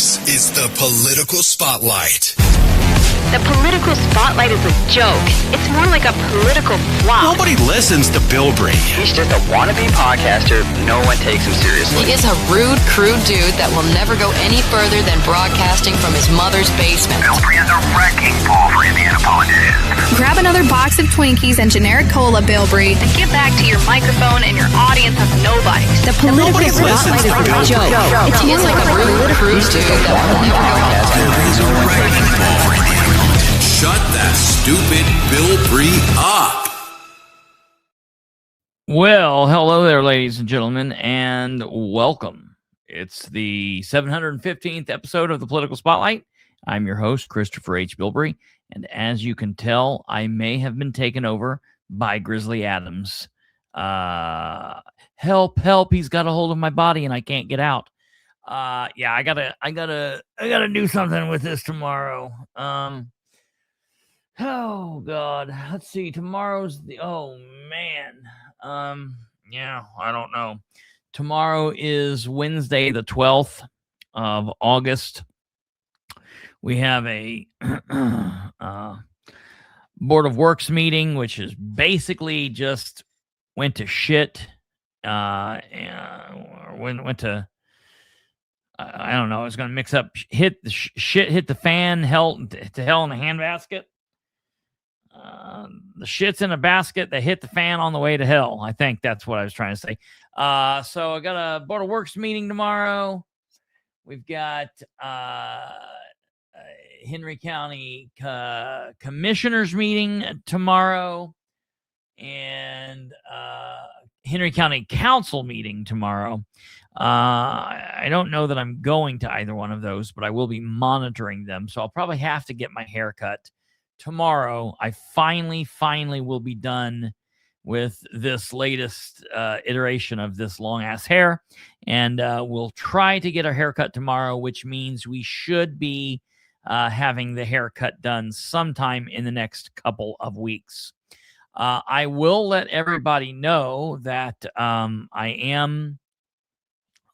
This is the Political Spotlight. The Political Spotlight is a joke. It's more like a political flop. Nobody listens to Bill Bree. He's just a wannabe podcaster. No one takes him seriously. He is a rude, crude dude that will never go any further than broadcasting from his mother's basement. Bill Bree is a wrecking ball for Indiana politicians. Grab another box of Twinkies and generic cola, Bill Bree, And get back to your microphone and your audience of nobodies. The Political Spotlight is a joke. He is like a rude, crude dude that will never go Bill Bree's a wrecking ball for Indiana politicians. Shut that stupid Bill Bree up. Well, hello there, ladies and gentlemen, and welcome. It's the 715th episode of the Political Spotlight. I'm your host, Christopher H. Bilbrey, and as you can tell, I may have been taken over by Grizzly Adams. Help, he's got a hold of my body and I can't get out. Yeah, I gotta do something with this tomorrow. Oh God, let's see. Tomorrow's oh man. Yeah, I don't know. Tomorrow is Wednesday, the 12th of August. We have a Board of Works meeting, which is basically just went to shit. Went to I don't know. I was going to mix up hit the fan, hell in the handbasket. The shit's in a basket that hit the fan on the way to hell. I think that's what I was trying to say. So I got a Board of Works meeting tomorrow. We've got Henry County Commissioners meeting tomorrow, and Henry County Council meeting tomorrow. I don't know that I'm going to either one of those, but I will be monitoring them. So I'll probably have to get my hair cut tomorrow. I finally will be done with this latest iteration of this long ass hair, and we'll try to get our haircut tomorrow, which means we should be having the haircut done sometime in the next couple of weeks. I will let everybody know that I am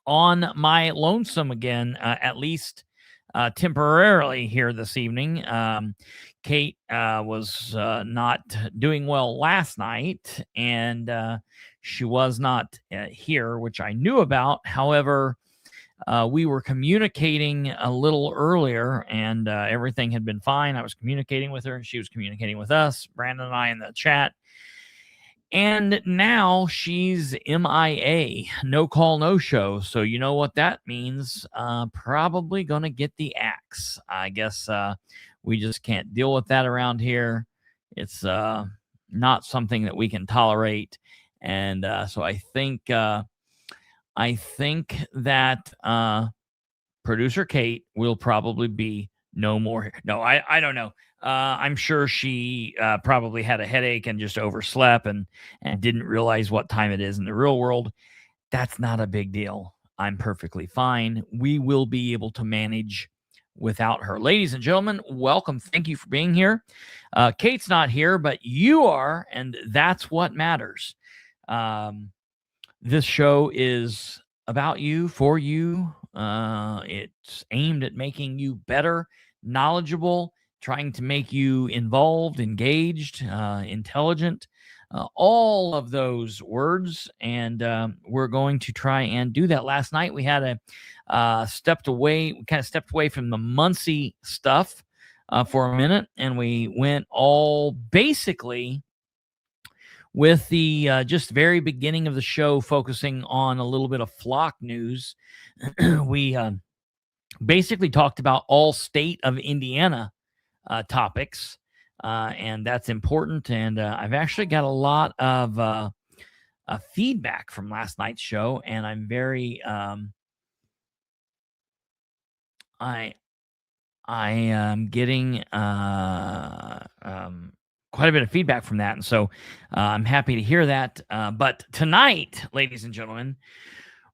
on my lonesome again, at least temporarily here this evening. Kate was not doing well last night, and she was not here, which I knew about. However, we were communicating a little earlier, and everything had been fine. I was communicating with her. She was communicating with us, Brandon and I, in the chat. And now she's MIA, no call, no show. So you know what that means. Probably going to get the axe. I guess we just can't deal with that around here. It's not something that we can tolerate. And so I think that producer Kate will probably be no more here. No, I don't know. I'm sure she probably had a headache and just overslept and didn't realize what time it is in the real world. That's not a big deal. I'm perfectly fine. We will be able to manage without her. Ladies and gentlemen, welcome. Thank you for being here. Kate's not here, but you are, and that's what matters. This show is about you, for you. It's aimed at making you better, knowledgeable, trying to make you involved, engaged, intelligent, all of those words. And we're going to try and do that. Last night we had stepped away from the Muncie stuff for a minute, and we went all basically with the just very beginning of the show, focusing on a little bit of flock news. We basically talked about all state of Indiana topics, and that's important. And I've actually got a lot of feedback from last night's show, and I'm very I am getting quite a bit of feedback from that, and so I'm happy to hear that. But tonight, ladies and gentlemen,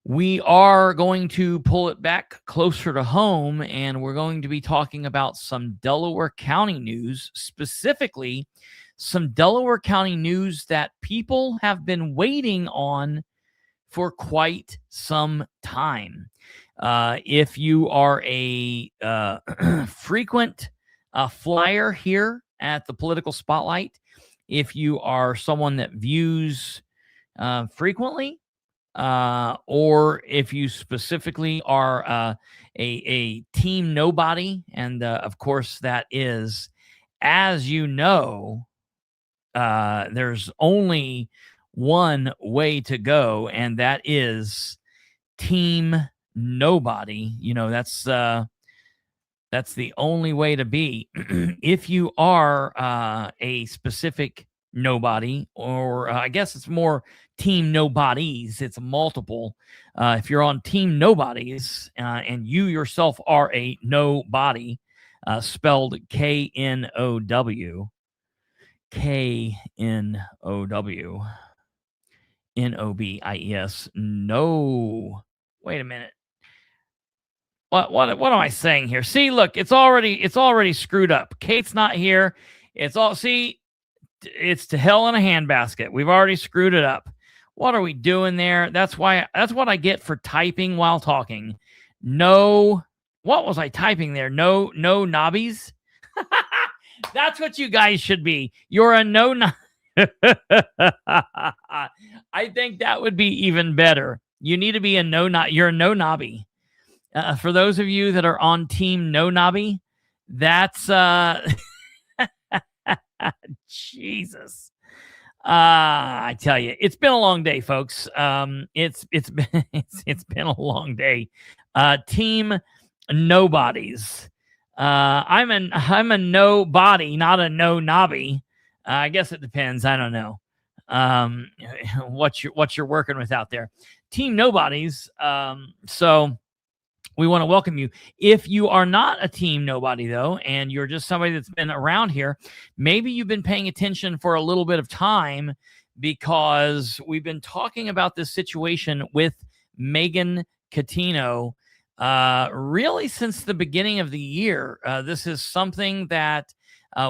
we are going to pull it back closer to home, and we're going to be talking about some Delaware County news, specifically some Delaware County news that people have been waiting on for quite some time. If you are a frequent flyer here at the Political Spotlight, if you are someone that views frequently, or if you specifically are a team nobody, and of course that is, as you know, there's only one way to go, and that is team nobody. You know, that's the only way to be. If you are a specific nobody, or I guess it's more team nobodies, it's multiple. If you're on team nobodies and you yourself are a nobody, spelled K-N-O-W, K-N-O-W, N-O-B-I-E-S. No, wait a minute. What am I saying here? See, look, it's already screwed up. Kate's not here. It's to hell in a handbasket. We've already screwed it up. What are we doing there? That's what I get for typing while talking. No, what was I typing there? No knobbies. That's what you guys should be. You're a no. I think that would be even better. You need to be a you're a no knobby. For those of you that are on team no knobby, that's Jesus. I tell you, it's been a long day, folks. It's been a long day. Team nobodies. I'm a nobody, not a no knobby. I guess it depends. I don't know. What you're working with out there. Team nobodies. So we want to welcome you. If you are not a team nobody, though, and you're just somebody that's been around here, maybe you've been paying attention for a little bit of time, because we've been talking about this situation with Meagan Coutinho really since the beginning of the year. This is something that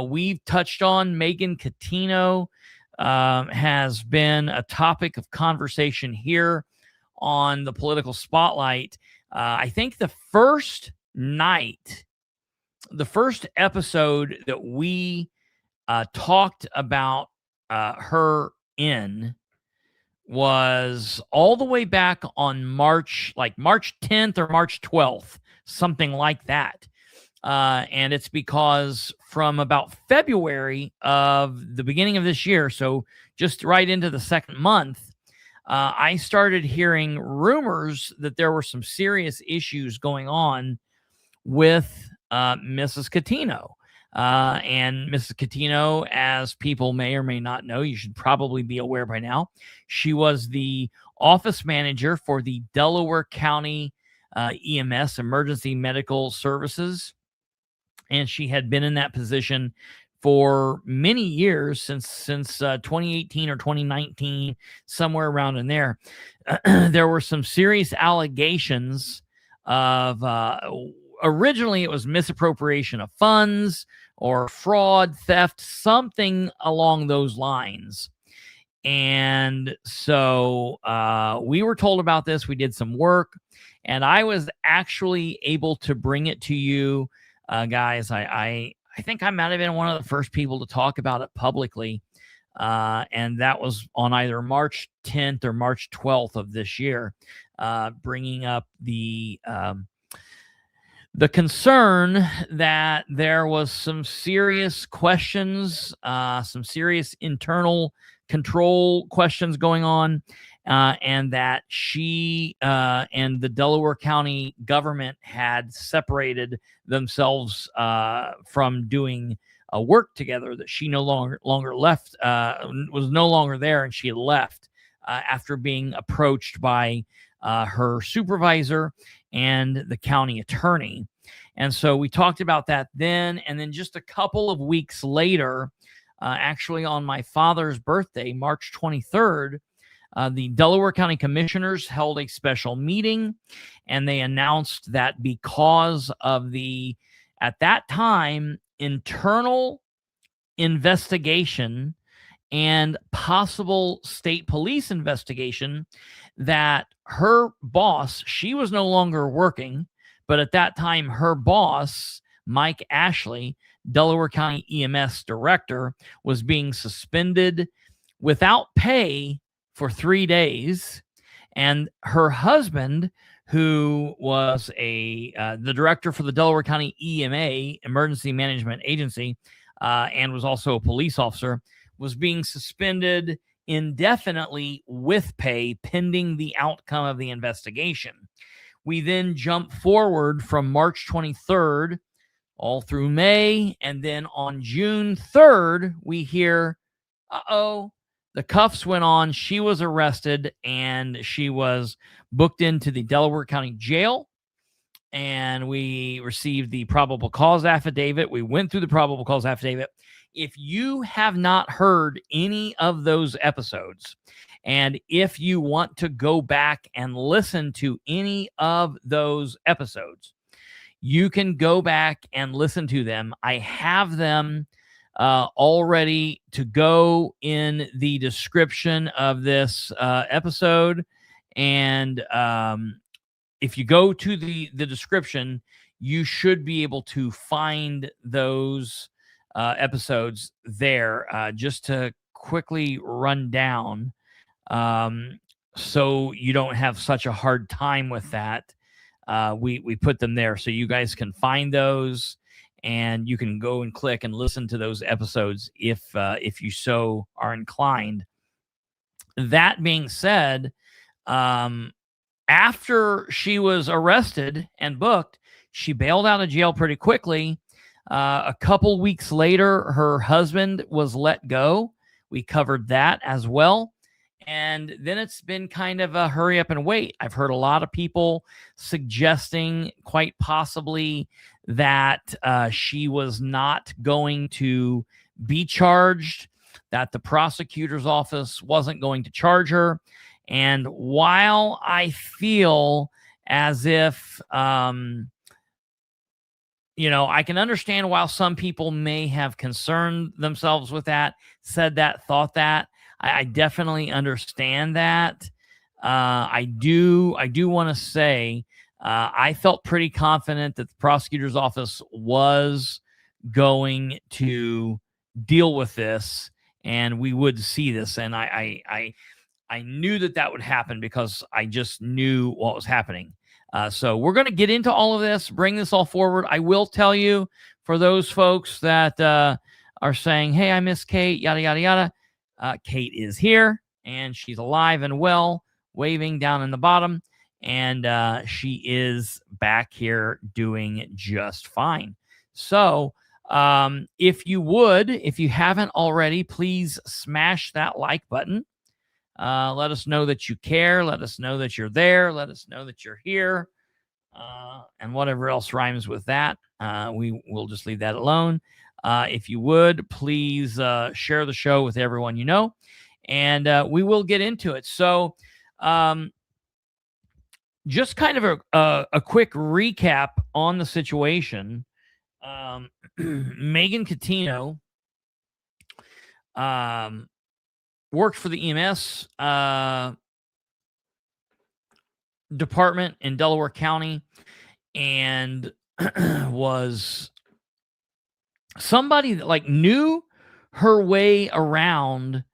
we've touched on. Meagan Coutinho has been a topic of conversation here on the Political Spotlight. I think the first episode that we talked about her in was all the way back on March 10th or March 12th, something like that. And it's because from about February of the beginning of this year, so just right into the second month, I started hearing rumors that there were some serious issues going on with Mrs. Coutinho. And Mrs. Coutinho, as people may or may not know, you should probably be aware by now, she was the office manager for the Delaware County EMS, Emergency Medical Services. And she had been in that position for many years, since 2018 or 2019, somewhere around in there. There were some serious allegations of, originally it was misappropriation of funds or fraud, theft, something along those lines. And so we were told about this. We did some work, and I was actually able to bring it to you guys. I think I might have been one of the first people to talk about it publicly. And that was on either March 10th or March 12th of this year, bringing up the concern that there was some serious questions, some serious internal control questions going on, and that she and the Delaware County government had separated themselves from doing work together, that she no longer left, was no longer there, and she had left after being approached by her supervisor and the county attorney. And so we talked about that then, and then just a couple of weeks later, actually on my father's birthday, March 23rd, the Delaware County Commissioners held a special meeting, and they announced that because of the, at that time, internal investigation and possible state police investigation that her boss, she was no longer working, but at that time, her boss, Mike Ashley, Delaware County EMS director, was being suspended without pay for 3 days. And her husband, who was the director for the Delaware County EMA, Emergency Management Agency, and was also a police officer, was being suspended indefinitely with pay pending the outcome of the investigation. We then jump forward from March 23rd all through May, and then on June 3rd, we hear, the cuffs went on, she was arrested, and she was booked into the Delaware County Jail, and we received the probable cause affidavit. We went through the probable cause affidavit. If you have not heard any of those episodes, and if you want to go back and listen to any of those episodes, you can go back and listen to them. I have them all ready to go in the description of this episode. And if you go to the description, you should be able to find those episodes there, just to quickly run down, so you don't have such a hard time with that. We put them there so you guys can find those, and you can go and click and listen to those episodes if you so are inclined. That being said, after she was arrested and booked, she bailed out of jail pretty quickly. A couple weeks later, her husband was let go. We covered that as well. And then it's been kind of a hurry up and wait. I've heard a lot of people suggesting quite possibly that she was not going to be charged, that the prosecutor's office wasn't going to charge her. And while I feel as if, I can understand why some people may have concerned themselves with that, said that, thought that. I definitely understand that. I do want to say I felt pretty confident that the prosecutor's office was going to deal with this, and we would see this. And I knew that would happen because I just knew what was happening. So we're going to get into all of this, bring this all forward. I will tell you, for those folks that are saying, hey, I miss Kate, yada, yada, yada. Kate is here, and she's alive and well, waving down in the bottom. And she is back here doing just fine. So if you haven't already, please smash that like button. Let us know that you care. Let us know that you're there. Let us know that you're here. And whatever else rhymes with that, we will just leave that alone. If you would, please share the show with everyone you know, and we will get into it. So just kind of a quick recap on the situation. Meagan Coutinho worked for the EMS department in Delaware County, and was somebody that knew her way around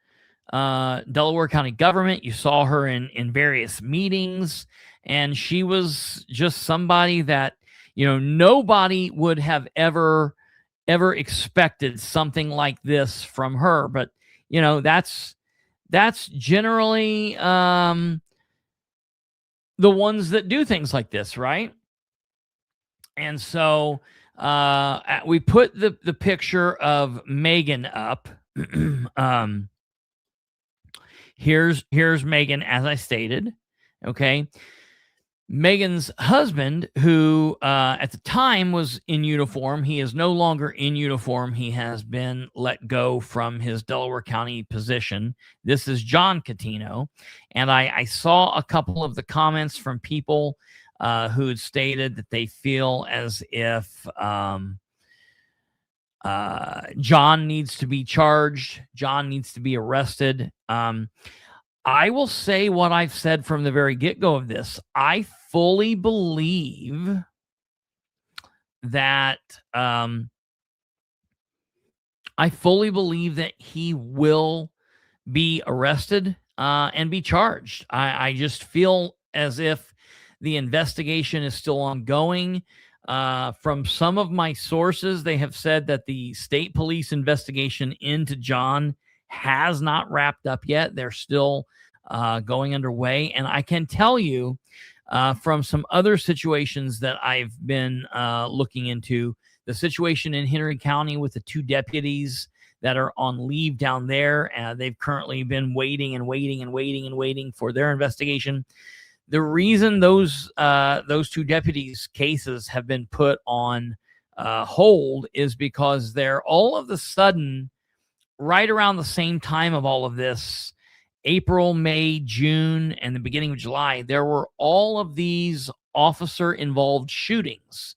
Delaware County government. You saw her in various meetings, and she was just somebody that, nobody would have ever expected something like this from her. But, that's generally the ones that do things like this, right? And so we put the picture of Meagan up. Here's Meagan, as I stated. Okay. Meagan's husband, who at the time was in uniform, he is no longer in uniform. He has been let go from his Delaware County position. This is John Coutinho. And I saw a couple of the comments from people who had stated that they feel as if John needs to be charged. John needs to be arrested. I will say what I've said from the very get-go of this. I fully believe that he will be arrested and be charged. I just feel as if the investigation is still ongoing. From some of my sources, they have said that the state police investigation into John has not wrapped up yet. They're still going underway. And I can tell you from some other situations that I've been looking into, the situation in Henry County with the 2 deputies that are on leave down there. They've currently been waiting for their investigation. The reason those 2 deputies' cases have been put on hold is because they're all of a sudden, right around the same time of all of this, April, May, June, and the beginning of July, there were all of these officer-involved shootings.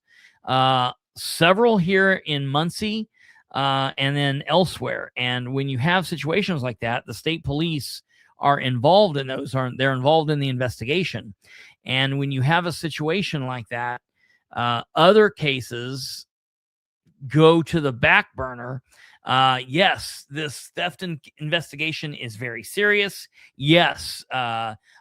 Several here in Muncie and then elsewhere. And when you have situations like that, the state police are involved in those. They're involved in the investigation. And when you have a situation like that, other cases go to the back burner. Yes, this theft investigation is very serious. Yes,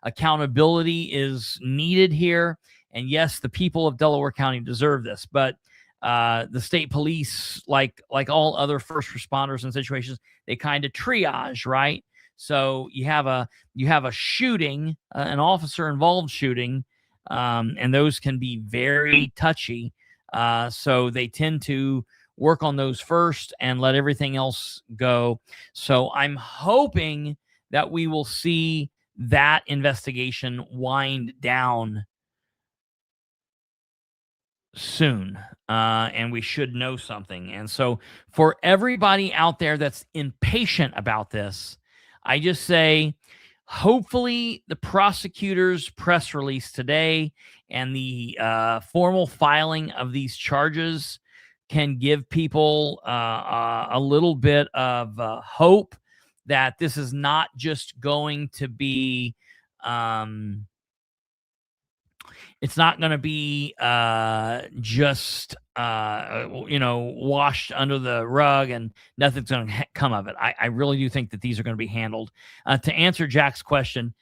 accountability is needed here. And yes, the people of Delaware County deserve this. But the state police, like all other first responders in situations, they kind of triage, right? So you have a shooting, an officer-involved shooting, and those can be very touchy. So they tend to work on those first and let everything else go. So I'm hoping that we will see that investigation wind down soon, and we should know something. And so for everybody out there that's impatient about this, I just say, hopefully the prosecutor's press release today and the formal filing of these charges can give people a little bit of hope that this is not just going to be it's not going to be just washed under the rug and nothing's going to come of it. I really do think that these are going to be handled. To answer Jack's question,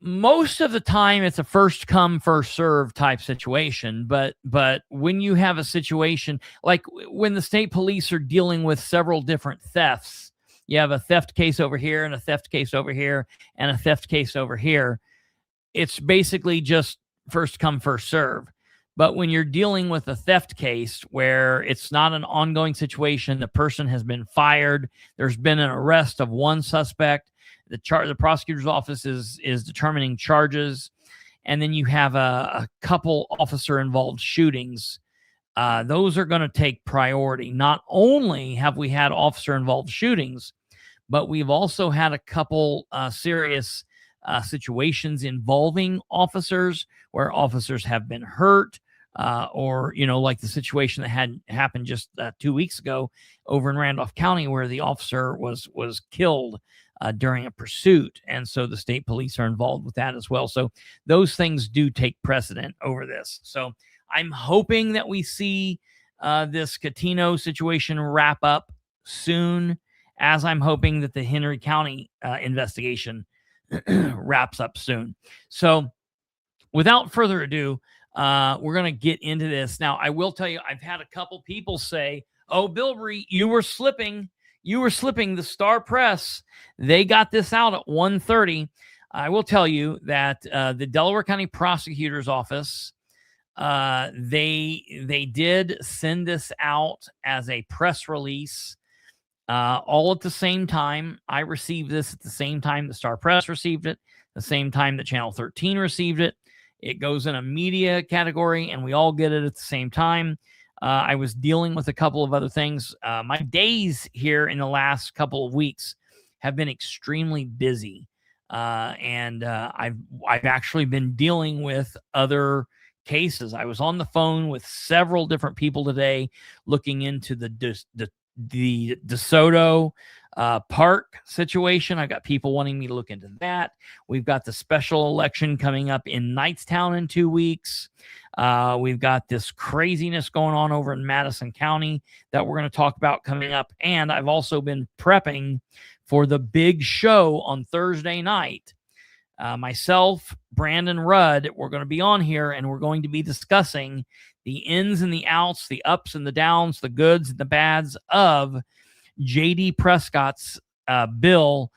most of the time it's a first come, first serve type situation. But when you have a situation like when the state police are dealing with several different thefts, you have a theft case over here and a theft case over here and a theft case over here. It's basically just first come, first serve. But when you're dealing with a theft case where it's not an ongoing situation, the person has been fired, there's been an arrest of one suspect, the prosecutor's office is determining charges, and then you have a couple officer-involved shootings, those are going to take priority. Not only have we had officer-involved shootings, but we've also had a couple serious situations involving officers where officers have been hurt, or like the situation that had happened just 2 weeks ago over in Randolph County where the officer was killed during a pursuit. And so the state police are involved with that as well. So those things do take precedent over this. So I'm hoping that we see this Coutinho situation wrap up soon, as I'm hoping that the Henry County investigation wraps up soon. So without further ado, we're going to get into this. Now, I will tell you, I've had a couple people say, oh, Bilbrey, you were slipping the Star Press. They got this out at 1:30. I will tell you that the Delaware County Prosecutor's Office, they did send this out as a press release all at the same time. I received this at the same time the Star Press received it, the same time that Channel 13 received it. It goes in a media category, and we all get it at the same time. I was dealing with a couple of other things. My days here in the last couple of weeks have been extremely busy, and I've actually been dealing with other cases. I was on the phone with several different people today looking into the DeSoto park situation. I've got people wanting me to look into that. We've got the special election coming up in Knightstown in 2 weeks. We've got this craziness going on over in Madison County that we're going to talk about coming up. And I've also been prepping for the big show on Thursday night. Myself, Brandon Rudd, we're going to be on here, and we're going to be discussing the ins and the outs, the ups and the downs, the goods and the bads of J.D. Prescott's bill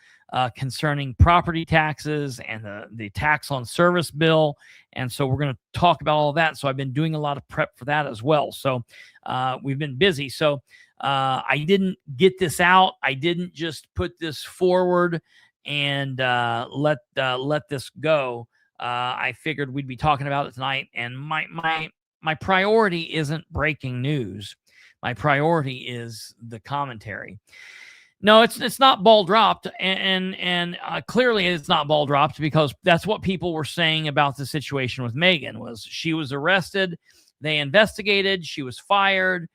concerning property taxes and the tax on service bill. And so we're going to talk about all of that. So I've been doing a lot of prep for that as well. So we've been busy. So I didn't get this out. I didn't just put this forward and let this go. I figured we'd be talking about it tonight. And my priority isn't breaking news. My priority is the commentary. No, it's not ball dropped, and clearly it's not ball dropped, because that's what people were saying about the situation with Meagan. Was she was arrested, they investigated, she was fired,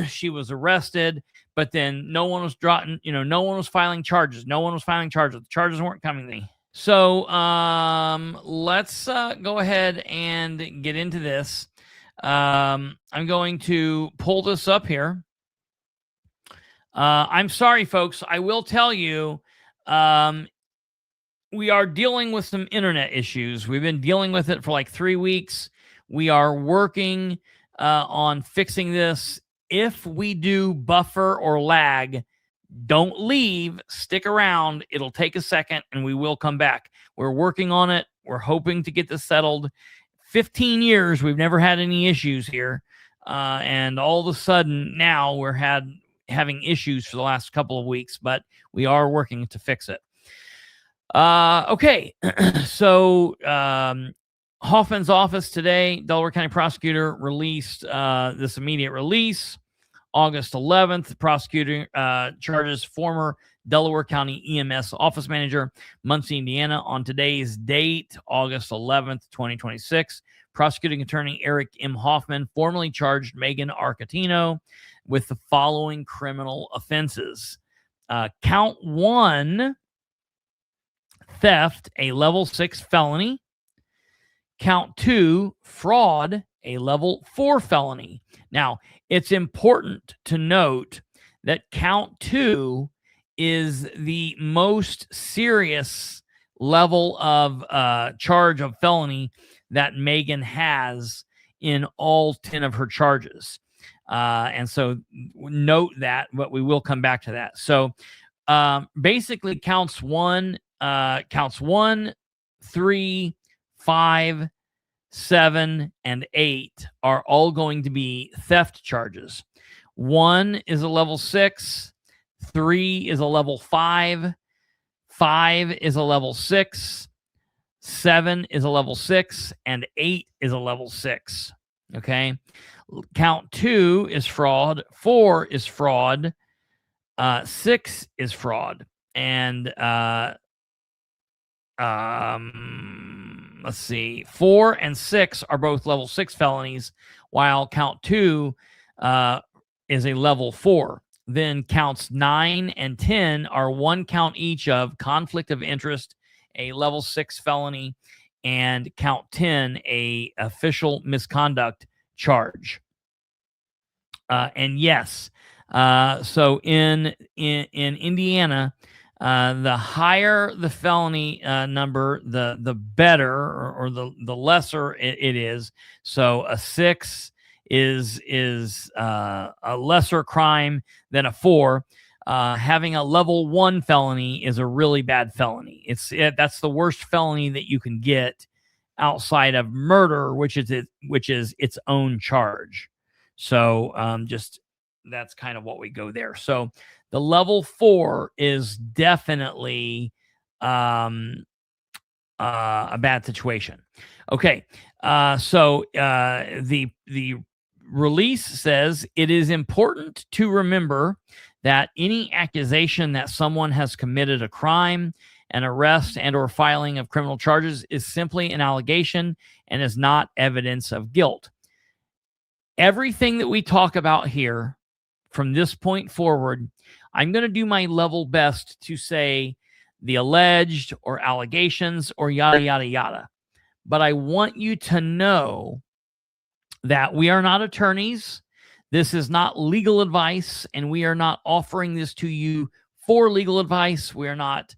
she was arrested, but then no one was dropping, no one was filing charges. The charges weren't coming to me. So let's go ahead and get into this. I'm going to pull this up here. I'm sorry, folks. I will tell you, we are dealing with some internet issues. We've been dealing with it for like 3 weeks. We are working on fixing this. If we do buffer or lag, don't leave. Stick around. It'll take a second, and we will come back. We're working on it. We're hoping to get this settled. 15 years, we've never had any issues here. And all of a sudden, now we're having issues for the last couple of weeks, but we are working to fix it. Okay. So Hoffman's office today, Delaware County prosecutor released this immediate release. August 11th, prosecutor charges former Delaware County EMS office manager, Muncie, Indiana. On today's date, August 11th, 2026, prosecuting attorney Eric M. Hoffman formally charged Meagan R. Coutinho with the following criminal offenses. Count 1, theft, a level 6 felony. Count 2, fraud, a level 4 felony. Now, it's important to note that count 2 is the most serious level of charge of felony that Meagan has in all 10 of her charges. And so note that, but we will come back to that. So basically counts 1, 3, 5, 7, and 8 are all going to be theft charges. 1 is a level 6, 3 is a level 5, 5 is a level 6, 7 is a level 6, and 8 is a level 6. Okay. Count 2 is fraud, 4 is fraud, 6 is fraud, and let's see, 4 and 6 are both level 6 felonies, while count 2 is a level 4. Then counts 9 and 10 are 1 count each of conflict of interest, a level 6 felony, and count 10, a official misconduct charge. And yes, so in Indiana, the higher the felony number, the better, or the lesser it is. So a 6 is a lesser crime than a 4. Having a level 1 felony is a really bad felony. That's the worst felony that you can get outside of murder, which is its own charge. So just that's kind of what we go there. So the level 4 is definitely a bad situation. Okay, so the release says it is important to remember that any accusation that someone has committed a crime An arrest and or filing of criminal charges is simply an allegation and is not evidence of guilt. Everything that we talk about here from this point forward, I'm going to do my level best to say the alleged or allegations or yada, yada, yada. But I want you to know that we are not attorneys. This is not legal advice, and we are not offering this to you for legal advice. We're not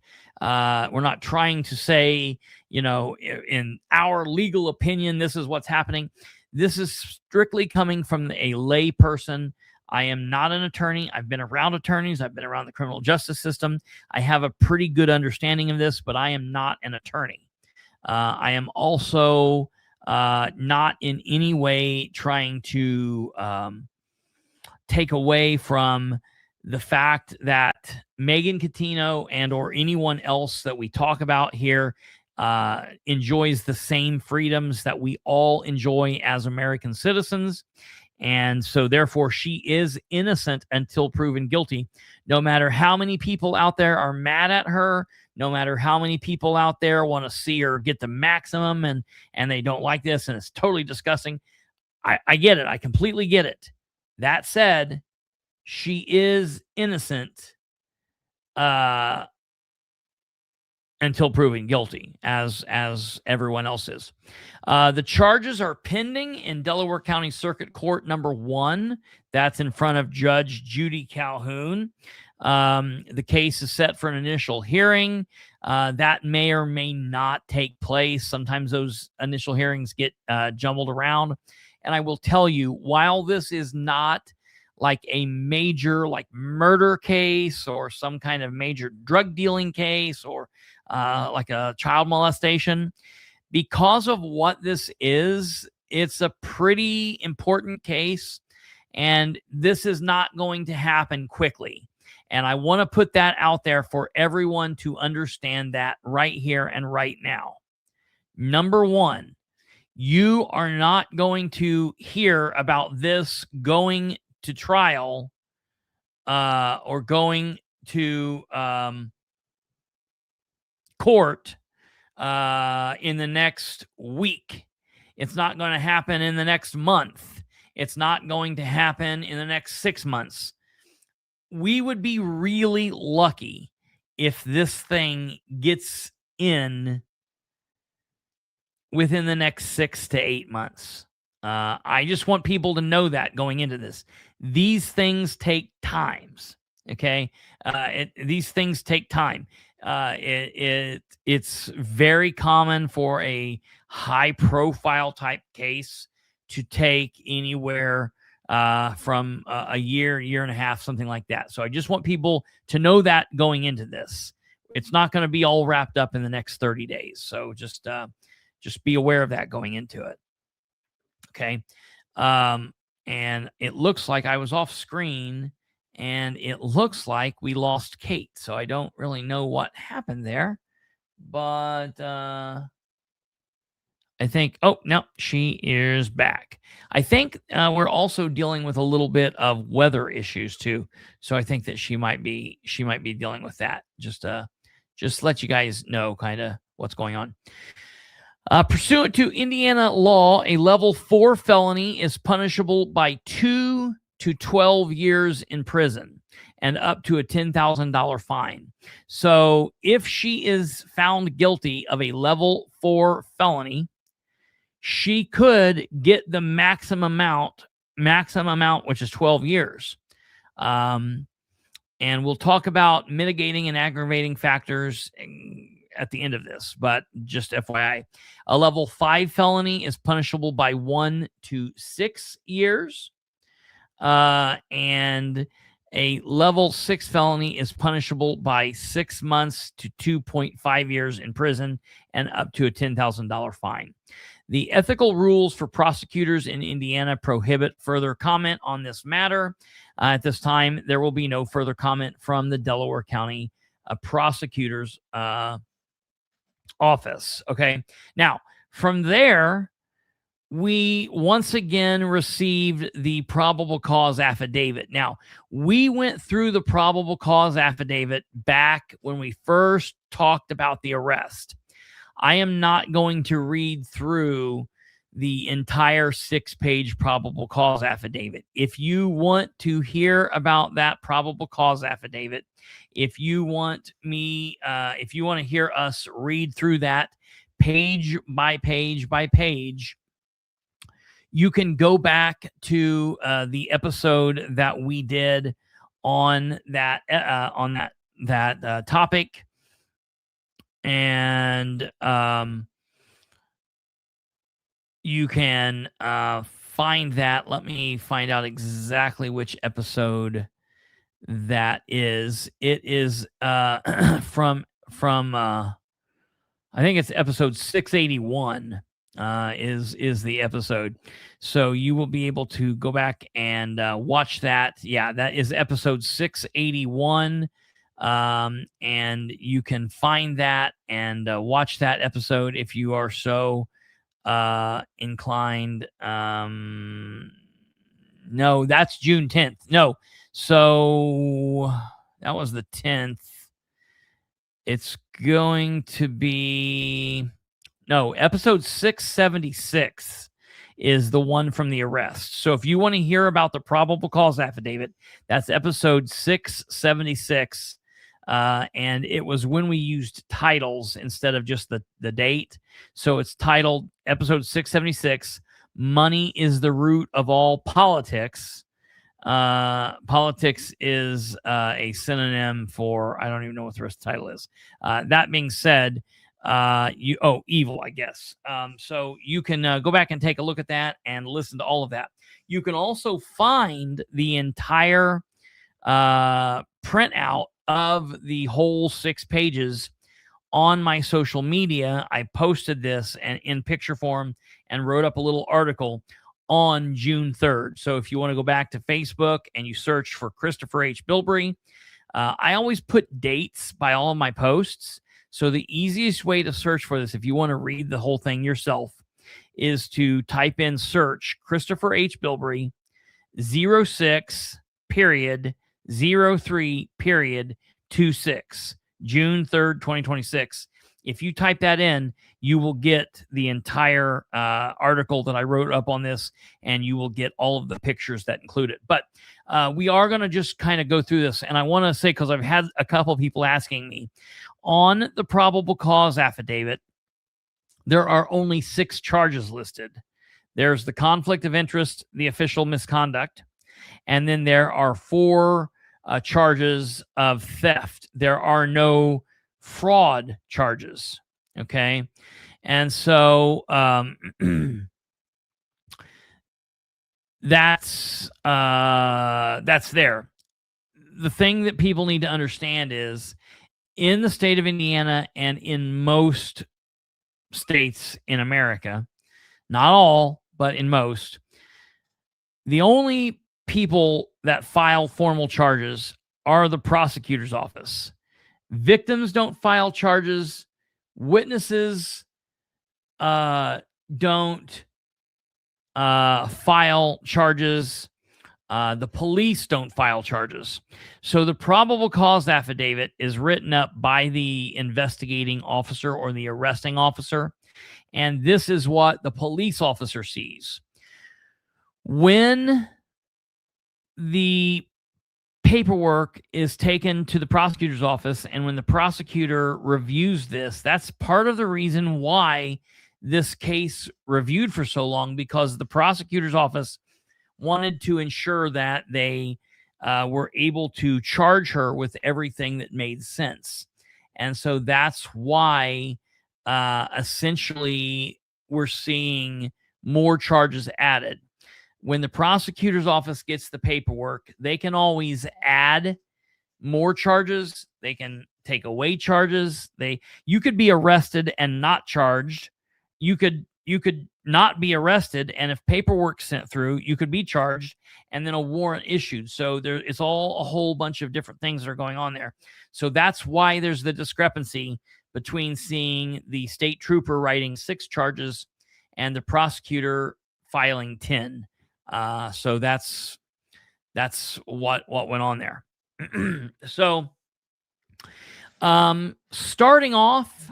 trying to say, in our legal opinion, this is what's happening. This is strictly coming from a lay person. I am not an attorney. I've been around attorneys. I've been around the criminal justice system. I have a pretty good understanding of this, but I am not an attorney. I am also not in any way trying to take away from the fact that Meagan Coutinho and or anyone else that we talk about here enjoys the same freedoms that we all enjoy as American citizens. And so therefore she is innocent until proven guilty. No matter how many people out there are mad at her, no matter how many people out there want to see her get the maximum and they don't like this and it's totally disgusting. I get it. I completely get it. That said, she is innocent until proven guilty, as everyone else is. The charges are pending in Delaware County Circuit Court number 1. That's in front of Judge Judy Calhoun. The case is set for an initial hearing. That may or may not take place. Sometimes those initial hearings get jumbled around. And I will tell you, while this is not like a major murder case or some kind of major drug dealing case or like a child molestation, because of what this is, it's a pretty important case, and this is not going to happen quickly. And I want to put that out there for everyone to understand that right here and right now. Number one, you are not going to hear about this going to trial or going to court in the next week. It's not going to happen in the next month. It's not going to happen in the next 6 months. We would be really lucky if this thing gets in within the next 6 to 8 months. I just want people to know that going into this. These things take times, okay? These things take time. It's very common for a high-profile type case to take anywhere from a year and a half, something like that. So I just want people to know that going into this. It's not going to be all wrapped up in the next 30 days. So just be aware of that going into it. Okay. And it looks like I was off screen, and it looks like we lost Kate. So I don't really know what happened there, but I think, oh, no, she is back. I think we're also dealing with a little bit of weather issues too. So I think that she might be dealing with that. Just let you guys know kind of what's going on. Pursuant to Indiana law, a level 4 felony is punishable by 2 to 12 years in prison and up to a $10,000 fine. So if she is found guilty of a level 4 felony, she could get the maximum amount, which is 12 years. And we'll talk about mitigating and aggravating factors at the end of this, but just FYI, a level 5 felony is punishable by 1 to 6 years. And a level 6 felony is punishable by 6 months to 2.5 years in prison and up to a $10,000 fine. The ethical rules for prosecutors in Indiana prohibit further comment on this matter. At this time, there will be no further comment from the Delaware County prosecutor's office. Okay. Now, from there, we once again received the probable cause affidavit. Now, we went through the probable cause affidavit back when we first talked about the arrest. I am not going to read through the entire 6-page probable cause affidavit. If you want to hear about that probable cause affidavit, if you want to hear us read through that page by page by page, you can go back to the episode that we did on that topic, and you can find that. Let me find out exactly which episode that is. It is from I think it's episode 681. Is the episode. So you will be able to go back and watch that. Yeah, that is episode 681. And you can find that and watch that episode if you are so inclined. No, that's June 10th. No, so that was the 10th. It's going to be... No, episode 676 is the one from the arrest. So if you want to hear about the probable cause affidavit, that's episode 676. And it was when we used titles instead of just the date. So it's titled episode 676, Money is the Root of All Politics. Politics is a synonym for, I don't even know what the rest of the title is. That being said, evil, I guess. So you can go back and take a look at that and listen to all of that. You can also find the entire printout of the whole 6 pages on my social media. I posted this in picture form and wrote up a little article on June 3rd. So if you want to go back to Facebook and you search for Christopher H. Bilbrey, I always put dates by all of my posts. So the easiest way to search for this, if you want to read the whole thing yourself, is to type in search Christopher H. Bilbrey 06 period 03 period 26, June 3rd, 2026. If you type that in, you will get the entire article that I wrote up on this, and you will get all of the pictures that include it. But we are going to just kind of go through this. And I want to say, because I've had a couple of people asking me, on the probable cause affidavit, there are only 6 charges listed. There's the conflict of interest, the official misconduct, and then there are 4 charges of theft. There are no fraud charges. Okay. And so that's there. The thing that people need to understand is, in the state of Indiana and in most states in America, not all, but in most, the only people that file formal charges are the prosecutor's office. Victims don't file charges. Witnesses don't file charges. The police don't file charges. So the probable cause affidavit is written up by the investigating officer or the arresting officer. And this is what the police officer sees. When the paperwork is taken to the prosecutor's office, and when the prosecutor reviews this, that's part of the reason why this case reviewed for so long, because the prosecutor's office wanted to ensure that they were able to charge her with everything that made sense. And so that's why essentially we're seeing more charges added. When the prosecutor's office gets the paperwork, they can always add more charges. They can take away charges. You could be arrested and not charged. You could not be arrested, and if paperwork sent through, you could be charged and then a warrant issued. So it's all a whole bunch of different things that are going on there. So that's why there's the discrepancy between seeing the state trooper writing 6 charges and the prosecutor filing 10. So that's what went on there. So starting off,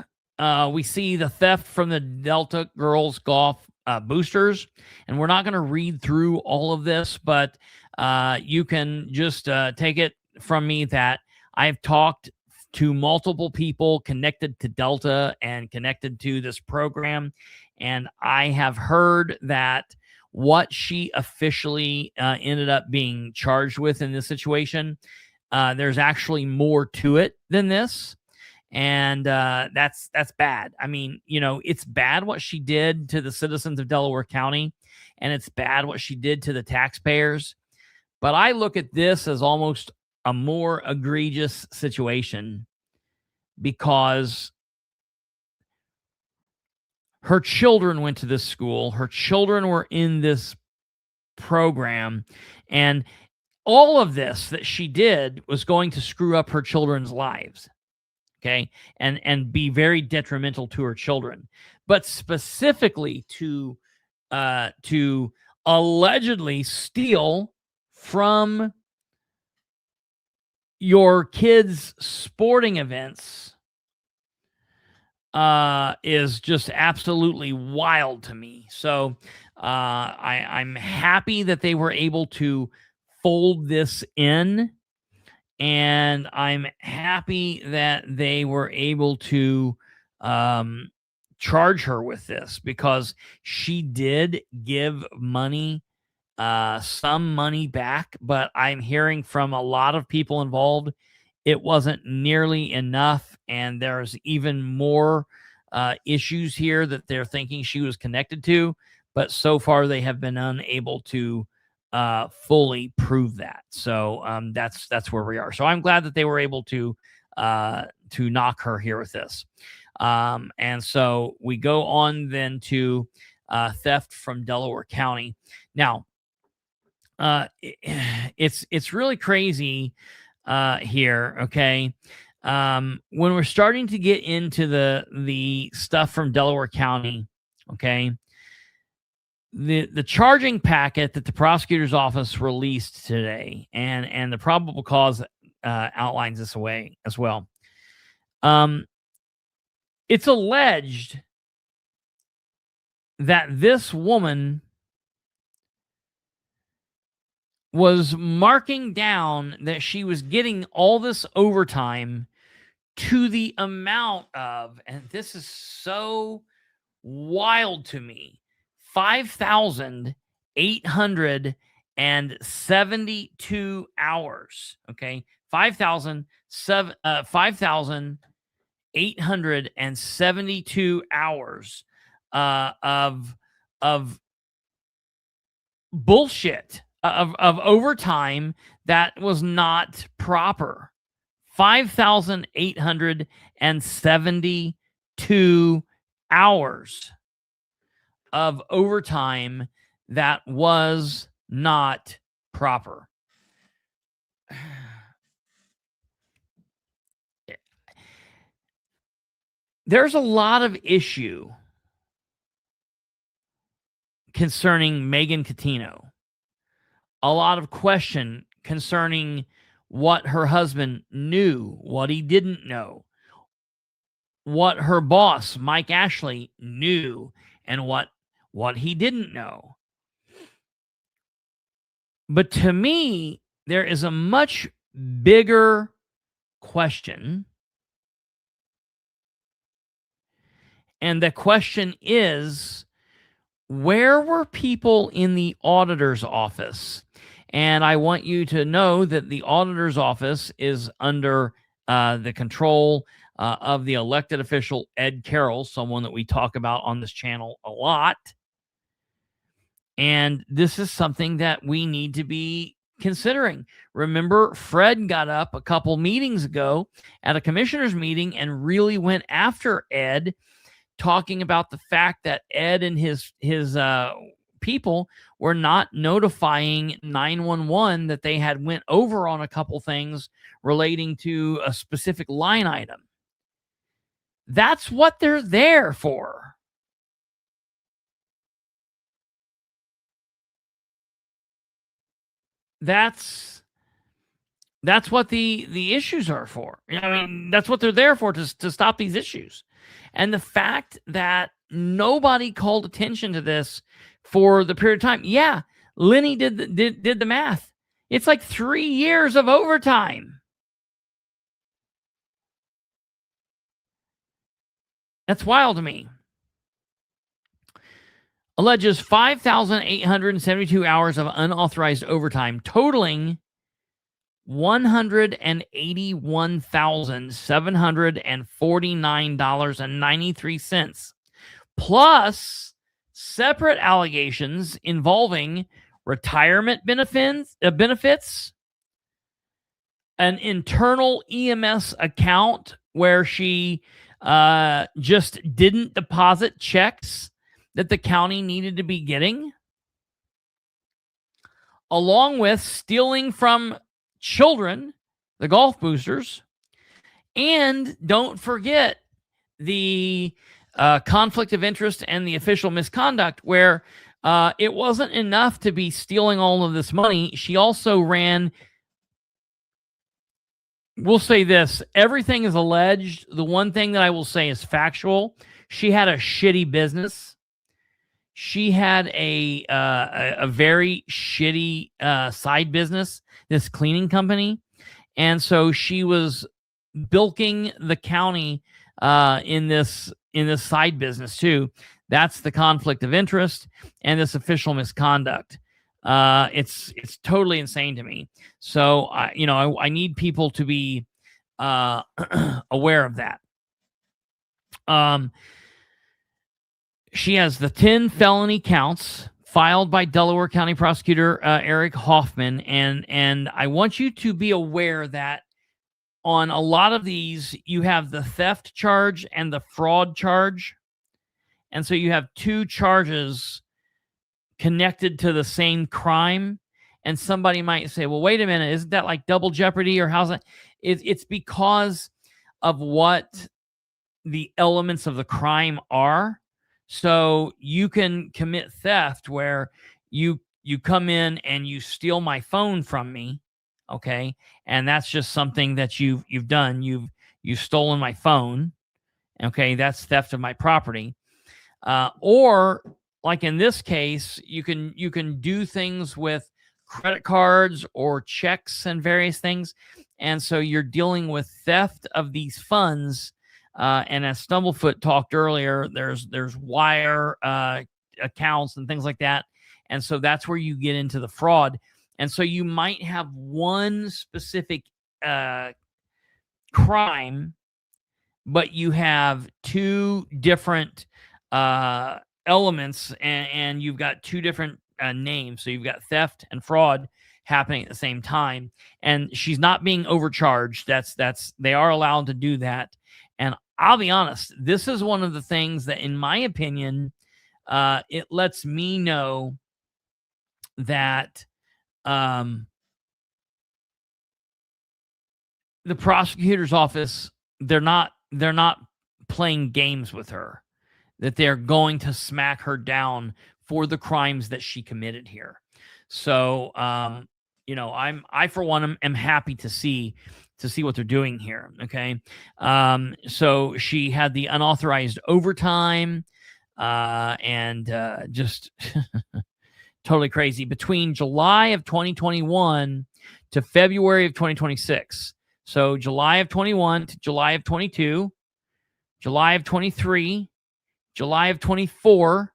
we see the theft from the Delta Girls Golf boosters, and we're not going to read through all of this, but you can just take it from me that I've talked to multiple people connected to Delta and connected to this program, and I have heard that what she officially ended up being charged with in this situation, there's actually more to it than this. And that's bad. I mean, it's bad what she did to the citizens of Delaware County, and it's bad what she did to the taxpayers. But I look at this as almost a more egregious situation because her children went to this school. Her children were in this program, and all of this that she did was going to screw up her children's lives. Okay. And be very detrimental to her children, but specifically to allegedly steal from your kids' sporting events is just absolutely wild to me. So I'm happy that they were able to fold this in. And I'm happy that they were able to charge her with this because she did give money, some money back. But I'm hearing from a lot of people involved, it wasn't nearly enough. And there's even more issues here that they're thinking she was connected to. But so far, they have been unable to fully prove that. So that's where we are. So I'm glad that they were able to knock her here with this. And so we go on then to theft from Delaware County. Now, it's really crazy here. Okay. When we're starting to get into the stuff from Delaware County, okay, the charging packet that the prosecutor's office released today, and the probable cause outlines this away as well. It's alleged that this woman was marking down that she was getting all this overtime to the amount of, and this is so wild to me, 5,872 hours. Okay. 5,872 hours of bullshit, of overtime that was not proper. 5,872 hours of overtime that was not proper. There's a lot of issue concerning Meagan Coutinho. A lot of question concerning what her husband knew, what he didn't know, what her boss, Mike Ashley, knew, and what he didn't know. But to me, there is a much bigger question. And the question is, where were people in the auditor's office? And I want you to know that the auditor's office is under the control of the elected official, Ed Carroll, someone that we talk about on this channel a lot. And this is something that we need to be considering. Remember, Fred got up a couple meetings ago at a commissioners meeting and really went after Ed, talking about the fact that Ed and his people were not notifying 911 that they had went over on a couple things relating to a specific line item. That's what they're there for. that's what the issues are for. I mean, that's what they're there for, to stop these issues. And the fact that nobody called attention to this for the period of time. Yeah, Lenny did the math. It's like 3 years of overtime. That's wild to me. Alleges 5,872 hours of unauthorized overtime, totaling $181,749.93, plus separate allegations involving retirement benefits, an internal EMS account where she just didn't deposit checks that the county needed to be getting, along with stealing from children, the golf boosters, and don't forget the conflict of interest and the official misconduct, where it wasn't enough to be stealing all of this money. She also ran, we'll say this, everything is alleged. The one thing that I will say is factual. She had a shitty business. She had a very shitty side business, this cleaning company. And so she was bilking the county in this side business too. That's the conflict of interest and this official misconduct. It's totally insane to me. So I need people to be aware of that. She has the 10 felony counts filed by Delaware County Prosecutor Eric Hoffman, and I want you to be aware that on a lot of these, you have the theft charge and the fraud charge, and so you have two charges connected to the same crime. And somebody might say, well, wait a minute, isn't that like double jeopardy, or how's that? It's because of what the elements of the crime are. So you can commit theft where you come in and you steal my phone from me, okay? And that's just something that you've done. You've stolen my phone, okay? That's theft of my property. Or like in this case, you can do things with credit cards or checks and various things, and so you're dealing with theft of these funds. And as Stumblefoot talked earlier, there's wire accounts and things like that. And so that's where you get into the fraud. And so you might have one specific crime, but you have two different elements, and you've got two different names. So you've got theft and fraud happening at the same time. And she's not being overcharged. They are allowed to do that. And I'll be honest, this is one of the things that, in my opinion, it lets me know that the prosecutor's office, they're not playing games with her, that they're going to smack her down for the crimes that she committed here. So, I for one am happy to see what they're doing here. Okay. So she had the unauthorized overtime, and just totally crazy between July of 2021 to February of 2026. So July of 21 to July of 22, July of 23, July of 24,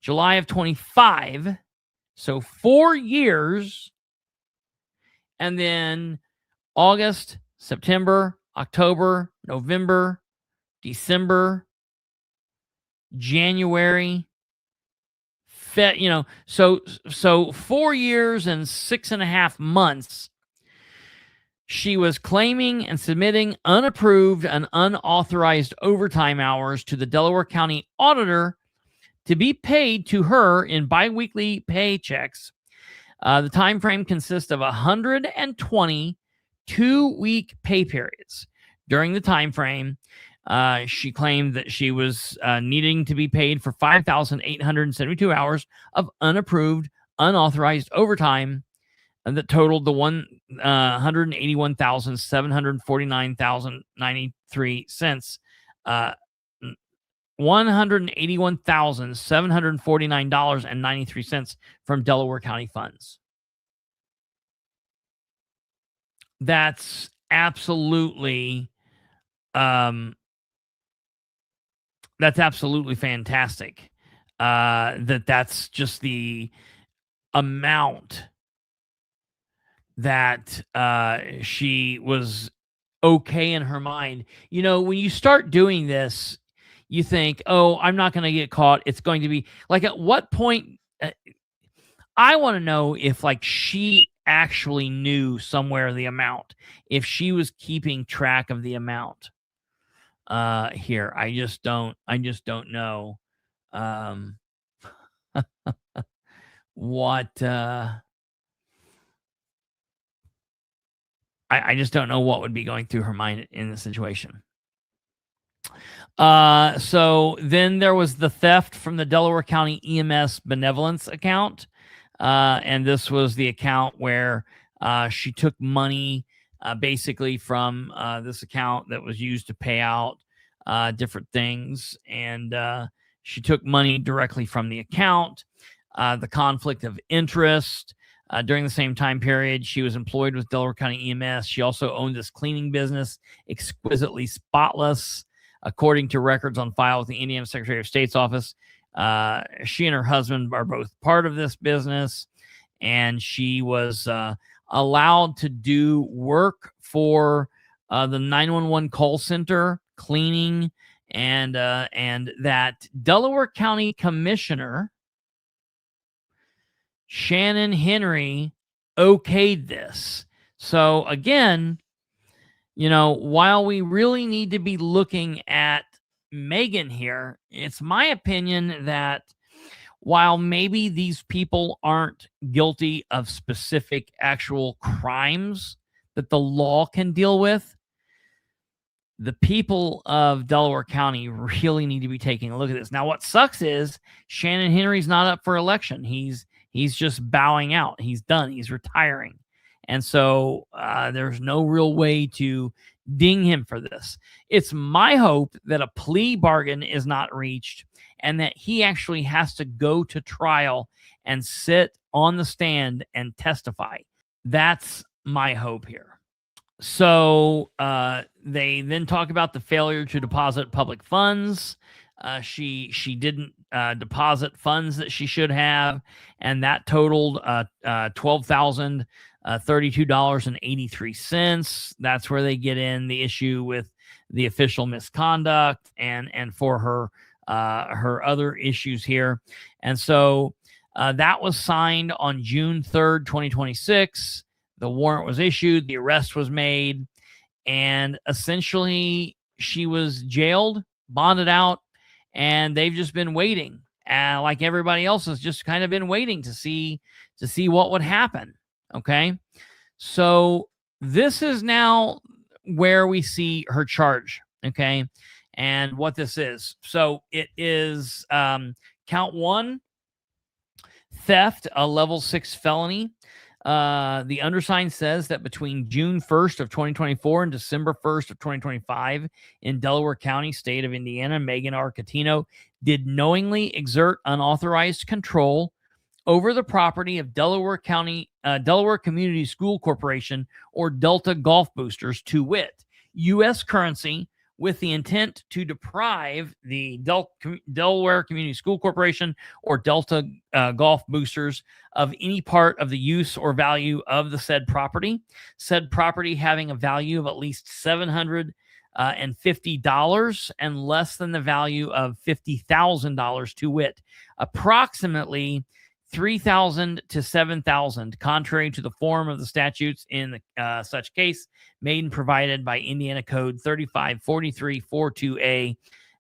July of 25. So 4 years. And then August, September, October, November, December, January, so 4 years and 6.5 months, she was claiming and submitting unapproved and unauthorized overtime hours to the Delaware County Auditor to be paid to her in biweekly paychecks. The time frame consists of 120 2-week pay periods. During the time frame, she claimed that she was needing to be paid for 5,872 hours of unapproved, unauthorized overtime that totaled the $181,749.93. $181,749.93 from Delaware County funds. That's absolutely fantastic. That's just the amount that she was okay in her mind. You know, when you start doing this, you think, oh, I'm not going to get caught. It's going to be like, at what point? I want to know if like she actually knew somewhere the amount, if she was keeping track of the amount here. I just don't know what I just don't know what would be going through her mind in the situation. So then there was the theft from the Delaware County EMS benevolence account. And this was the account where she took money basically from this account that was used to pay out different things. And she took money directly from the account. The conflict of interest. During the same time period, she was employed with Delaware County EMS. She also owned this cleaning business, Exquisitely Spotless, according to records on file with the Indiana Secretary of State's office. She and her husband are both part of this business, and she was allowed to do work for the 911 call center, cleaning, and that Delaware County Commissioner Shannon Henry okayed this. So again, you know, while we really need to be looking at Meagan here, it's my opinion that while maybe these people aren't guilty of specific actual crimes that the law can deal with, the people of Delaware County really need to be taking a look at this. Now, what sucks is Shannon Henry's not up for election. He's just bowing out. He's done. He's retiring. And so there's no real way to ding him for this. It's my hope that a plea bargain is not reached and that he actually has to go to trial and sit on the stand and testify. That's my hope here. So they then talk about the failure to deposit public funds. She didn't deposit funds that she should have, and that totaled $12,032.83. That's where they get in the issue with the official misconduct and for her other issues here. And so that was signed on June 3rd, 2026. The warrant was issued, the arrest was made, and essentially she was jailed, bonded out, and they've just been waiting. Like everybody else has just kind of been waiting to see what would happen. Okay. So this is now where we see her charge. Okay. And what this is. So it is count 1, theft, a level 6 felony. The undersigned says that between June 1st of 2024 and December 1st of 2025 in Delaware County, state of Indiana, Meagan R. Coutinho did knowingly exert unauthorized control over the property of Delaware Community School Corporation, or Delta Golf Boosters, to wit, U.S. currency, with the intent to deprive the Delaware Community School Corporation or Delta Golf Boosters of any part of the use or value of the said property having a value of at least $750 and less than the value of $50,000, to wit, approximately $3,000 to $7,000, contrary to the form of the statutes in such case, made and provided by Indiana Code 354342A,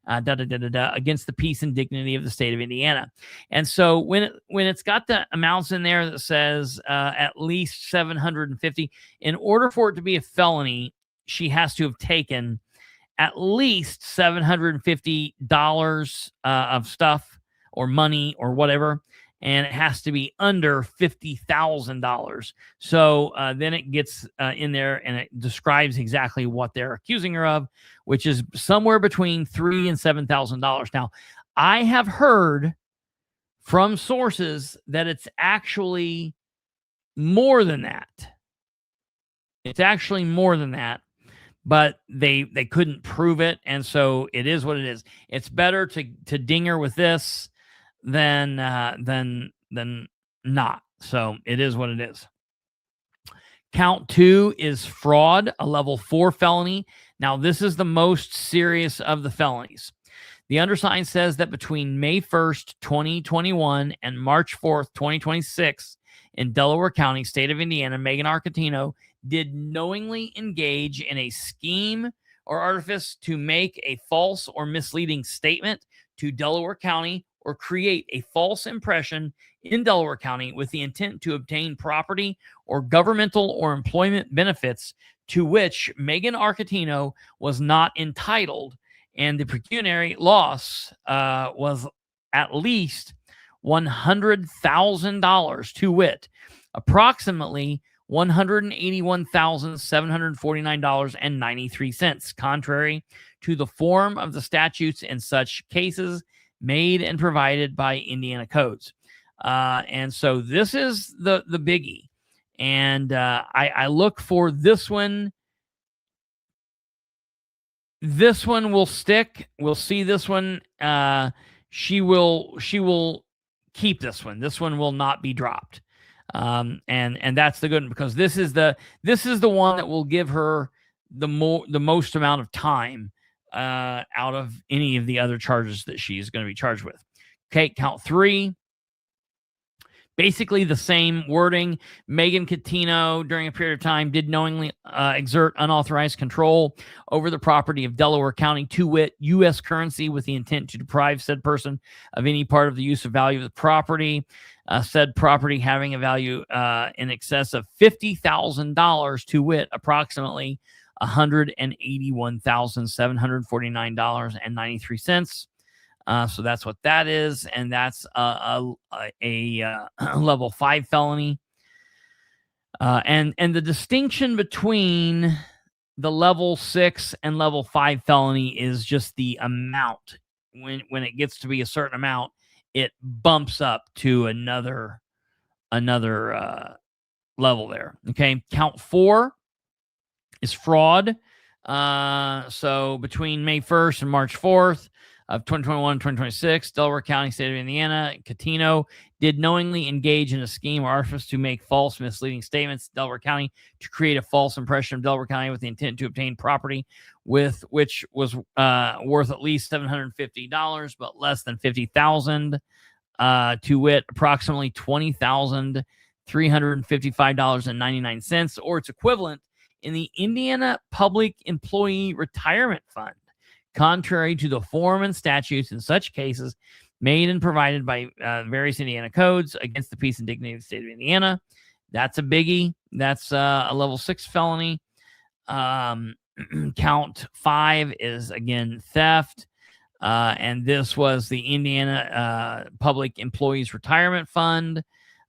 against the peace and dignity of the state of Indiana. And so when it's got the amounts in there that says at least $750, in order for it to be a felony, she has to have taken at least $750 of stuff or money or whatever. and it has to be under $50,000. So then it gets in there and it describes exactly what they're accusing her of, which is somewhere between $3,000 and $7,000. Now, I have heard from sources that it's actually more than that. It's actually more than that, but they couldn't prove it, and so it is what it is. It's better to ding her with this than not. So it is what it is. Count 2 is fraud, a level 4 felony. Now, this is the most serious of the felonies. The undersigned says that between May 1st, 2021 and March 4th, 2026, in Delaware County, state of Indiana, Meagan R. Coutinho did knowingly engage in a scheme or artifice to make a false or misleading statement to Delaware County or create a false impression in Delaware County with the intent to obtain property or governmental or employment benefits to which Meagan R. Coutinho was not entitled, and the pecuniary loss was at least $100,000, to wit, approximately $181,749.93, contrary to the form of the statutes in such cases made and provided by Indiana codes. And so this is the biggie. And I look for this one. This one will stick. We'll see this one. She will keep this one. This one will not be dropped. And that's the good one, because this is the one that will give her the most amount of time out of any of the other charges that she's going to be charged with. Okay, count 3. Basically the same wording. Meagan Coutinho, during a period of time, did knowingly exert unauthorized control over the property of Delaware County, to wit, U.S. currency, with the intent to deprive said person of any part of the use of value of the property. Said property having a value in excess of $50,000, to wit, approximately $181,749.93. So that's what that is, and that's a level 5 felony. And the distinction between the level 6 and level 5 felony is just the amount. When it gets to be a certain amount, it bumps up to another level there. Okay, count 4 is fraud. So between May 1st and March 4th of 2021 and 2026, Delaware County, state of Indiana, Coutinho did knowingly engage in a scheme or artifice to make false, misleading statements to Delaware County to create a false impression of Delaware County with the intent to obtain property with which was worth at least $750, but less than $50,000, to wit, approximately $20,355.99, or its equivalent in the Indiana Public Employee Retirement Fund, contrary to the form and statutes in such cases made and provided by various Indiana codes against the peace and dignity of the state of Indiana. That's a biggie. That's a level 6 felony. Count 5 is, again, theft. And this was the Indiana Public Employees Retirement Fund.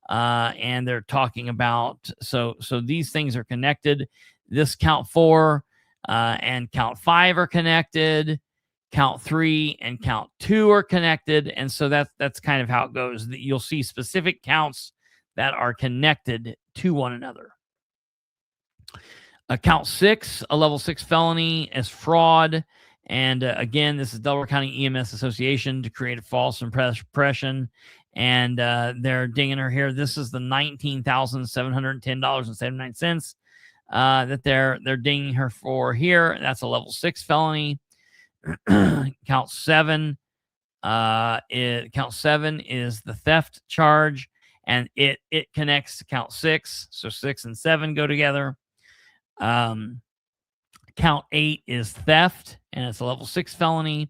And they're talking about, so these things are connected. This count 4 and count 5 are connected. Count 3 and count 2 are connected. And so that's kind of how it goes. You'll see specific counts that are connected to one another. Count 6, a level 6 felony, is fraud. And again, this is Delaware County EMS Association to create a false impression. And they're dinging her here. This is the $19,710.79 that they're dinging her for here. That's a level 6 felony. Count 7 is the theft charge, and it connects to count 6. So 6 and 7 go together. Count 8 is theft, and it's a level 6 felony.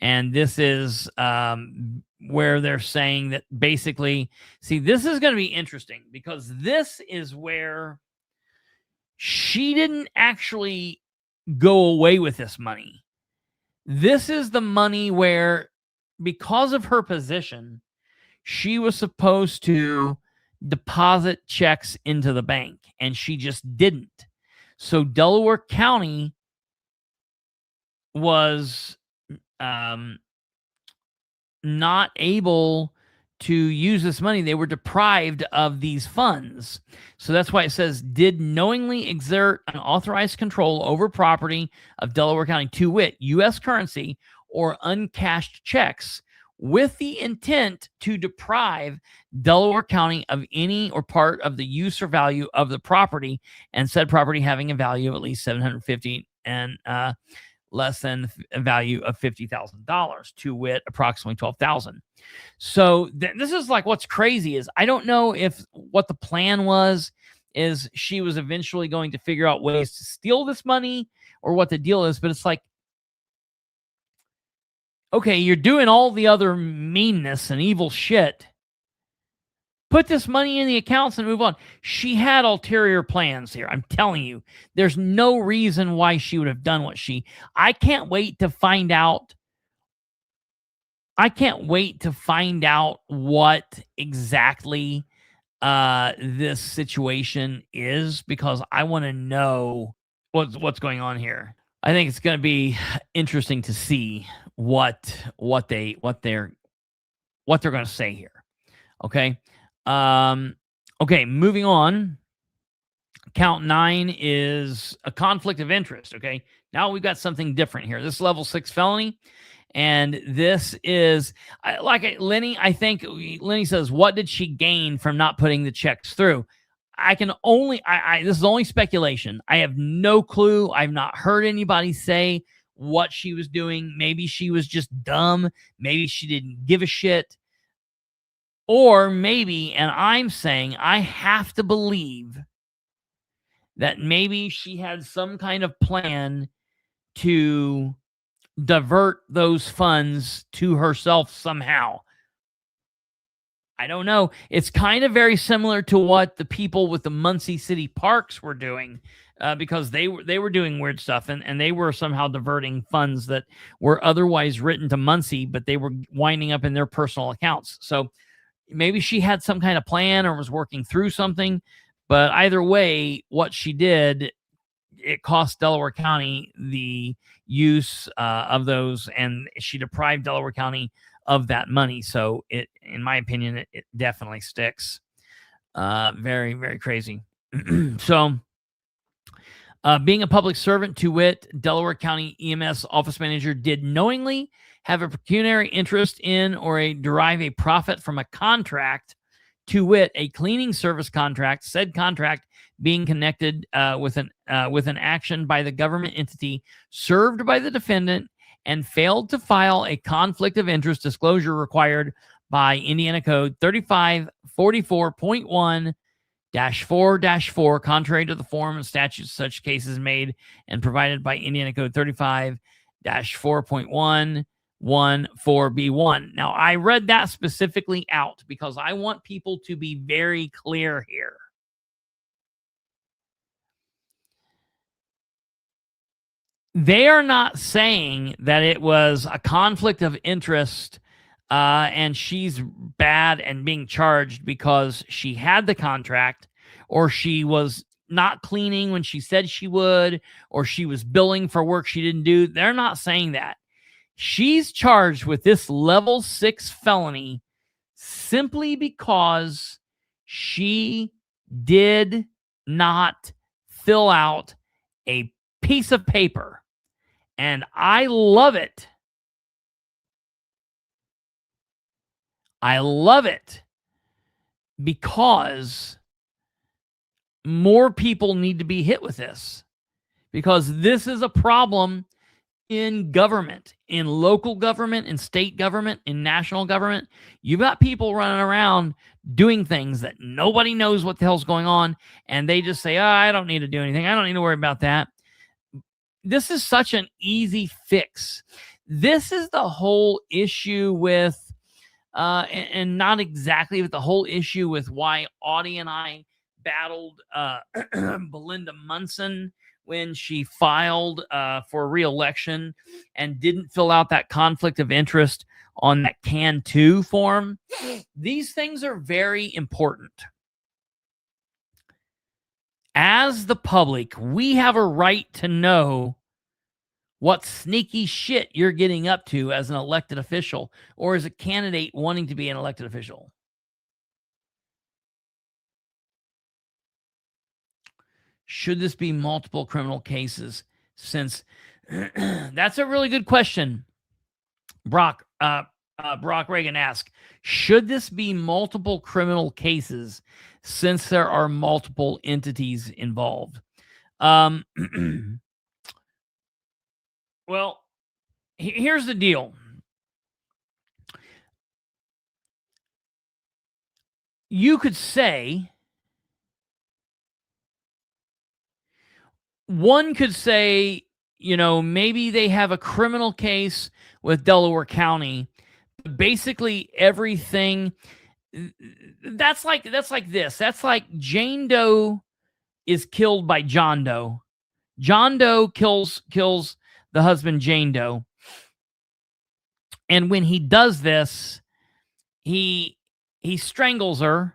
And this is where they're saying that basically, see, this is going to be interesting, because this is where she didn't actually go away with this money. This is the money where, because of her position, she was supposed to deposit checks into the bank, and she just didn't. So Delaware County was not able to use this money. They were deprived of these funds. So that's why it says, did knowingly exert unauthorized control over property of Delaware County, to wit, U.S. currency or uncashed checks, with the intent to deprive Delaware County of any or part of the use or value of the property, and said property having a value of at least $750 and less than a value of $50,000, to wit, approximately $12,000. So this is like, what's crazy is, I don't know if what the plan was is she was eventually going to figure out ways to steal this money or what the deal is, but it's like, okay, you're doing all the other meanness and evil shit. Put this money in the accounts and move on. She had ulterior plans here. I'm telling you, there's no reason why she would have done what I can't wait to find out. I can't wait to find out what exactly this situation is, because I want to know what's going on here. I think it's going to be interesting to see what they're going to say here. Okay. Okay, moving on. Count 9 is a conflict of interest. Okay, now we've got something different here. This is level 6 felony, and this is Lenny. I think Lenny says, "What did she gain from not putting the checks through?" I can only. This is only speculation. I have no clue. I've not heard anybody say what she was doing. Maybe she was just dumb. Maybe she didn't give a shit. Or maybe, and I'm saying I have to believe that maybe she had some kind of plan to divert those funds to herself somehow. I don't know. It's kind of very similar to what the people with the Muncie City Parks were doing, because they were doing weird stuff, and they were somehow diverting funds that were otherwise written to Muncie, but they were winding up in their personal accounts. So maybe she had some kind of plan or was working through something, but either way, what she did, it cost Delaware County the use of those, and she deprived Delaware County of that money. So it, in my opinion, it definitely sticks. Very, very crazy. So being a public servant, to wit, Delaware County EMS office manager did knowingly have a pecuniary interest in or derive a profit from a contract, to wit, a cleaning service contract, said contract being connected with an action by the government entity served by the defendant, and failed to file a conflict of interest disclosure required by Indiana Code 3544.1-4-4, contrary to the form of statutes such cases made and provided by Indiana Code 35-4.114B1. Now, I read that specifically out because I want people to be very clear here. They are not saying that it was a conflict of interest and she's bad and being charged because she had the contract, or she was not cleaning when she said she would, or she was billing for work she didn't do. They're not saying that. She's charged with this level 6 felony simply because she did not fill out a piece of paper. And I love it. I love it because more people need to be hit with this, because this is a problem in government, in local government, in state government, in national government. You've got people running around doing things that nobody knows what the hell's going on, and they just say, I don't need to do anything. I don't need to worry about that. This is such an easy fix. This is the whole issue with, and not exactly with the whole issue with why Audie and I battled Belinda Munson when she filed for re-election and didn't fill out that conflict of interest on that can to form. These things are very important. As the public, we have a right to know what sneaky shit you're getting up to as an elected official or as a candidate wanting to be an elected official. Should this be multiple criminal cases? Since that's a really good question. Brock Reagan asked, should this be multiple criminal cases since there are multiple entities involved? Well, here's the deal. You could say, one could say, maybe they have a criminal case with Delaware County. Basically, everything that's like this. That's like Jane Doe is killed by John Doe. John Doe kills the husband Jane Doe. And when he does this, he strangles her.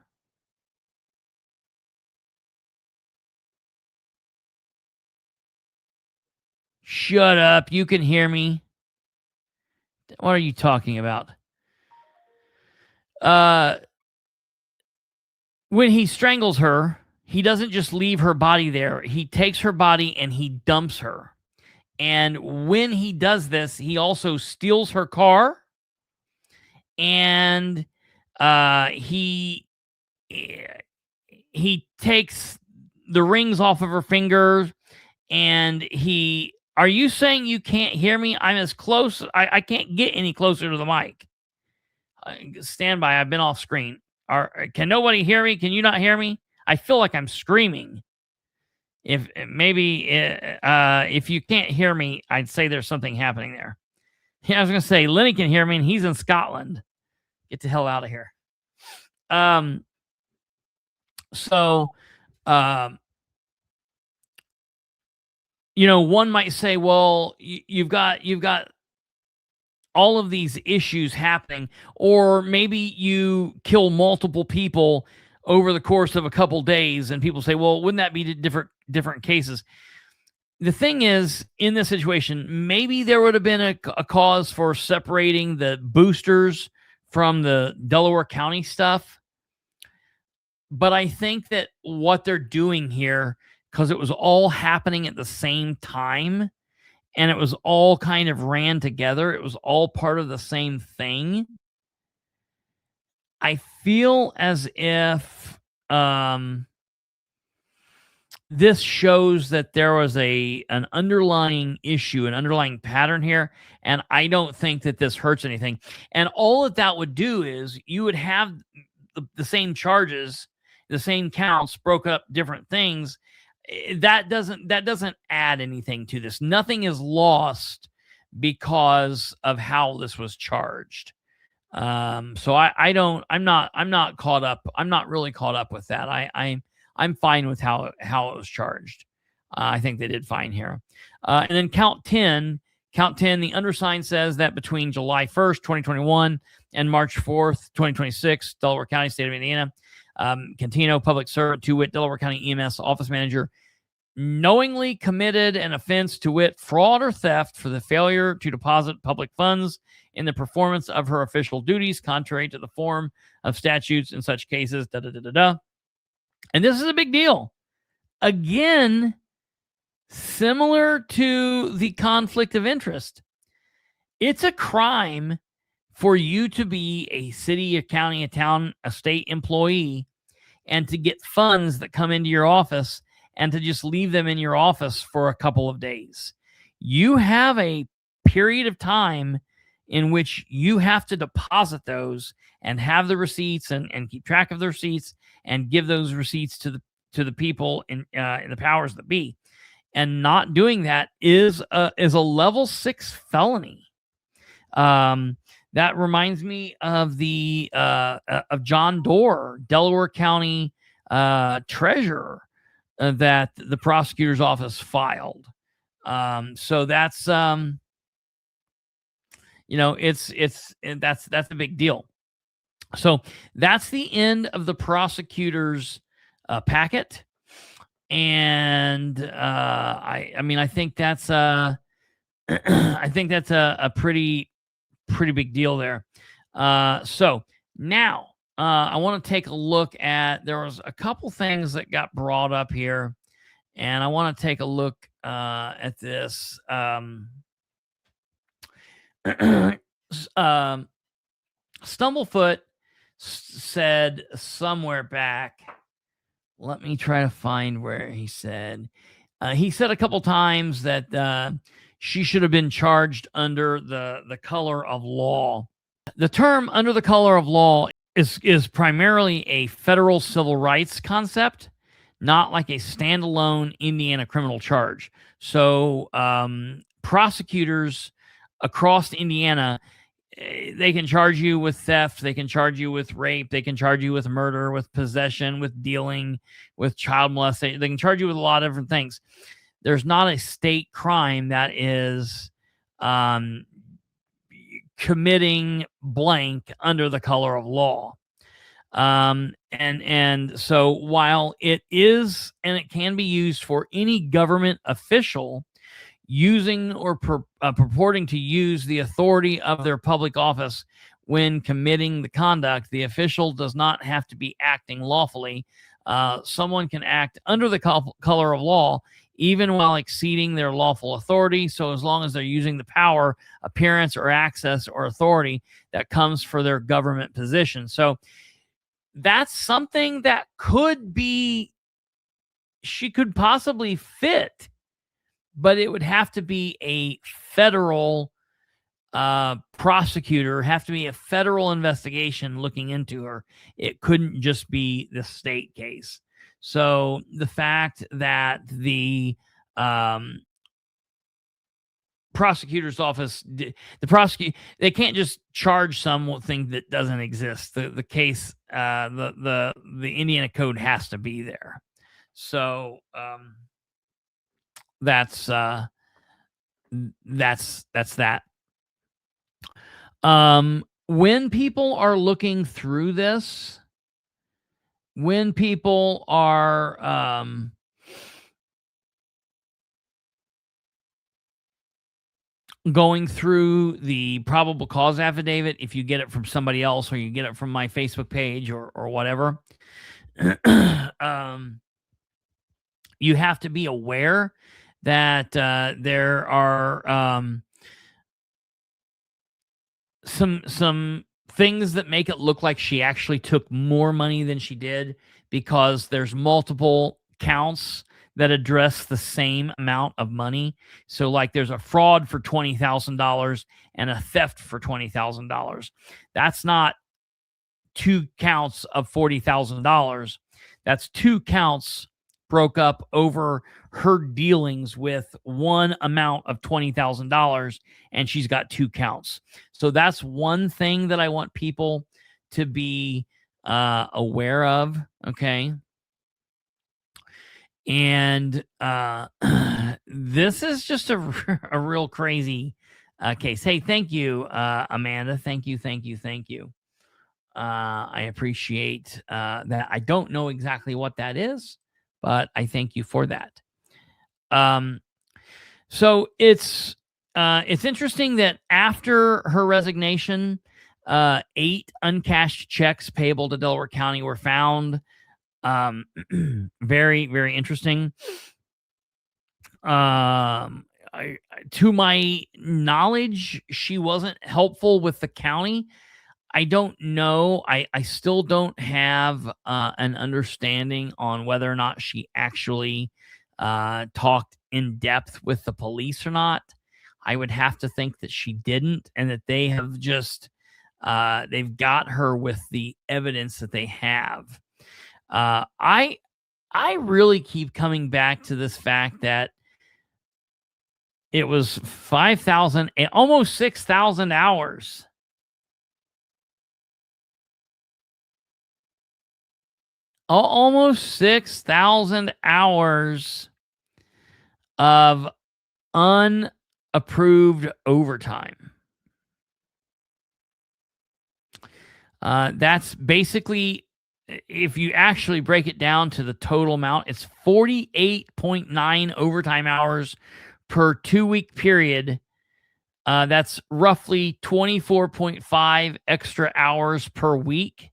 Shut up. You can hear me. What are you talking about? When he strangles her, he doesn't just leave her body there. He takes her body and he dumps her. And when he does this, he also steals her car. And he takes the rings off of her fingers. And are you saying you can't hear me? I'm as close. I can't get any closer to the mic. Stand by. I've been off screen. Can nobody hear me? Can you not hear me? I feel like I'm screaming. If you can't hear me, I'd say there's something happening there. Yeah, I was going to say, Lenny can hear me, and he's in Scotland. Get the hell out of here. One might say, well, you've got all of these issues happening, or maybe you kill multiple people over the course of a couple days, and people say, well, wouldn't that be different cases? The thing is, in this situation, maybe there would have been a cause for separating the boosters from the Delaware County stuff. But I think that what they're doing here, because it was all happening at the same time, and it was all kind of ran together, it was all part of the same thing. I feel as if this shows that there was an underlying issue, an underlying pattern here, and I don't think that this hurts anything. And all that would do is you would have the same charges, the same counts, broke up different things. That doesn't add anything to this. Nothing is lost because of how this was charged. So I'm not caught up. I'm not really caught up with that. I'm fine with how it was charged. I think they did fine here. And then count 10, the undersigned says that between July 1st, 2021 and March 4th, 2026, Delaware County, State of Indiana, Coutinho, public servant, to wit, Delaware County EMS office manager, knowingly committed an offense, to wit, fraud or theft, for the failure to deposit public funds in the performance of her official duties, contrary to the form of statutes in such cases, And this is a big deal. Again, similar to the conflict of interest. It's a crime for you to be a city, a county, a town, a state employee, and to get funds that come into your office and to just leave them in your office for a couple of days. You have a period of time in which you have to deposit those and have the receipts and keep track of the receipts and give those receipts to the people in the powers that be. And not doing that is a level 6 felony. That reminds me of of John Doerr, Delaware County treasurer, that the prosecutor's office filed. So that's that's a big deal. So that's the end of the prosecutor's packet, and I think that's I think that's a pretty big deal there. So now I want to take a look at, there was a couple things that got brought up here, and I want to take a look at this. Stumblefoot said somewhere back, let me try to find where he said a couple times that she should have been charged under the color of law. The term under the color of law is primarily a federal civil rights concept, not like a standalone Indiana criminal charge. So prosecutors across Indiana, they can charge you with theft, they can charge you with rape, they can charge you with murder, with possession, with dealing, with child molestation. They can charge you with a lot of different things. There's not a state crime that is committing blank under the color of law. And so while it is, and it can be used for any government official using or purporting to use the authority of their public office when committing the conduct, the official does not have to be acting lawfully. Someone can act under the color of law even while exceeding their lawful authority. So as long as they're using the power, appearance, or access or authority that comes for their government position. So that's something that could be, she could possibly fit, but it would have to be a federal prosecutor, have to be a federal investigation looking into her. It couldn't just be the state case. So the fact that the prosecutor's office, they can't just charge something that doesn't exist. The case, the Indiana code has to be there. So that's that. When people are looking through this, when people are going through the probable cause affidavit, if you get it from somebody else or you get it from my Facebook page or whatever, you have to be aware that there are some things that make it look like she actually took more money than she did, because there's multiple counts that address the same amount of money. So like there's a fraud for $20,000 and a theft for $20,000. That's not two counts of $40,000. That's two counts broke up over her dealings with one amount of $20,000, and she's got two counts. So that's one thing that I want people to be aware of. Okay. And this is just a real crazy case. Hey, thank you, Amanda. Thank you. I appreciate that. I don't know exactly what that is, but I thank you for that. So it's interesting that after her resignation, 8 uncashed checks payable to Delaware County were found. Very, very interesting. To my knowledge, she wasn't helpful with the county. I don't know. I still don't have an understanding on whether or not she actually talked in depth with the police or not. I would have to think that she didn't, and that they have just they've got her with the evidence that they have. I really keep coming back to this fact that it was 5,000, almost 6,000 hours. Almost 6,000 hours of unapproved overtime. That's basically, if you actually break it down to the total amount, it's 48.9 overtime hours per 2-week period. That's roughly 24.5 extra hours per week.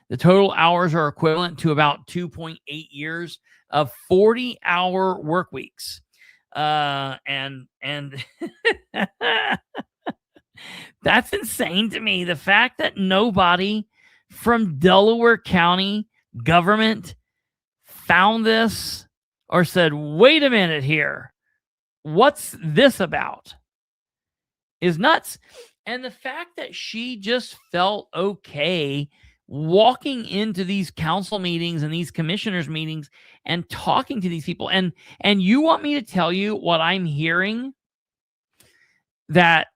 The total hours are equivalent to about 2.8 years of 40-hour work weeks. And that's insane to me. The fact that nobody from Delaware County government found this or said, wait a minute here, what's this about, is nuts. And the fact that she just felt okay walking into these council meetings and these commissioners meetings and talking to these people. And you want me to tell you what I'm hearing that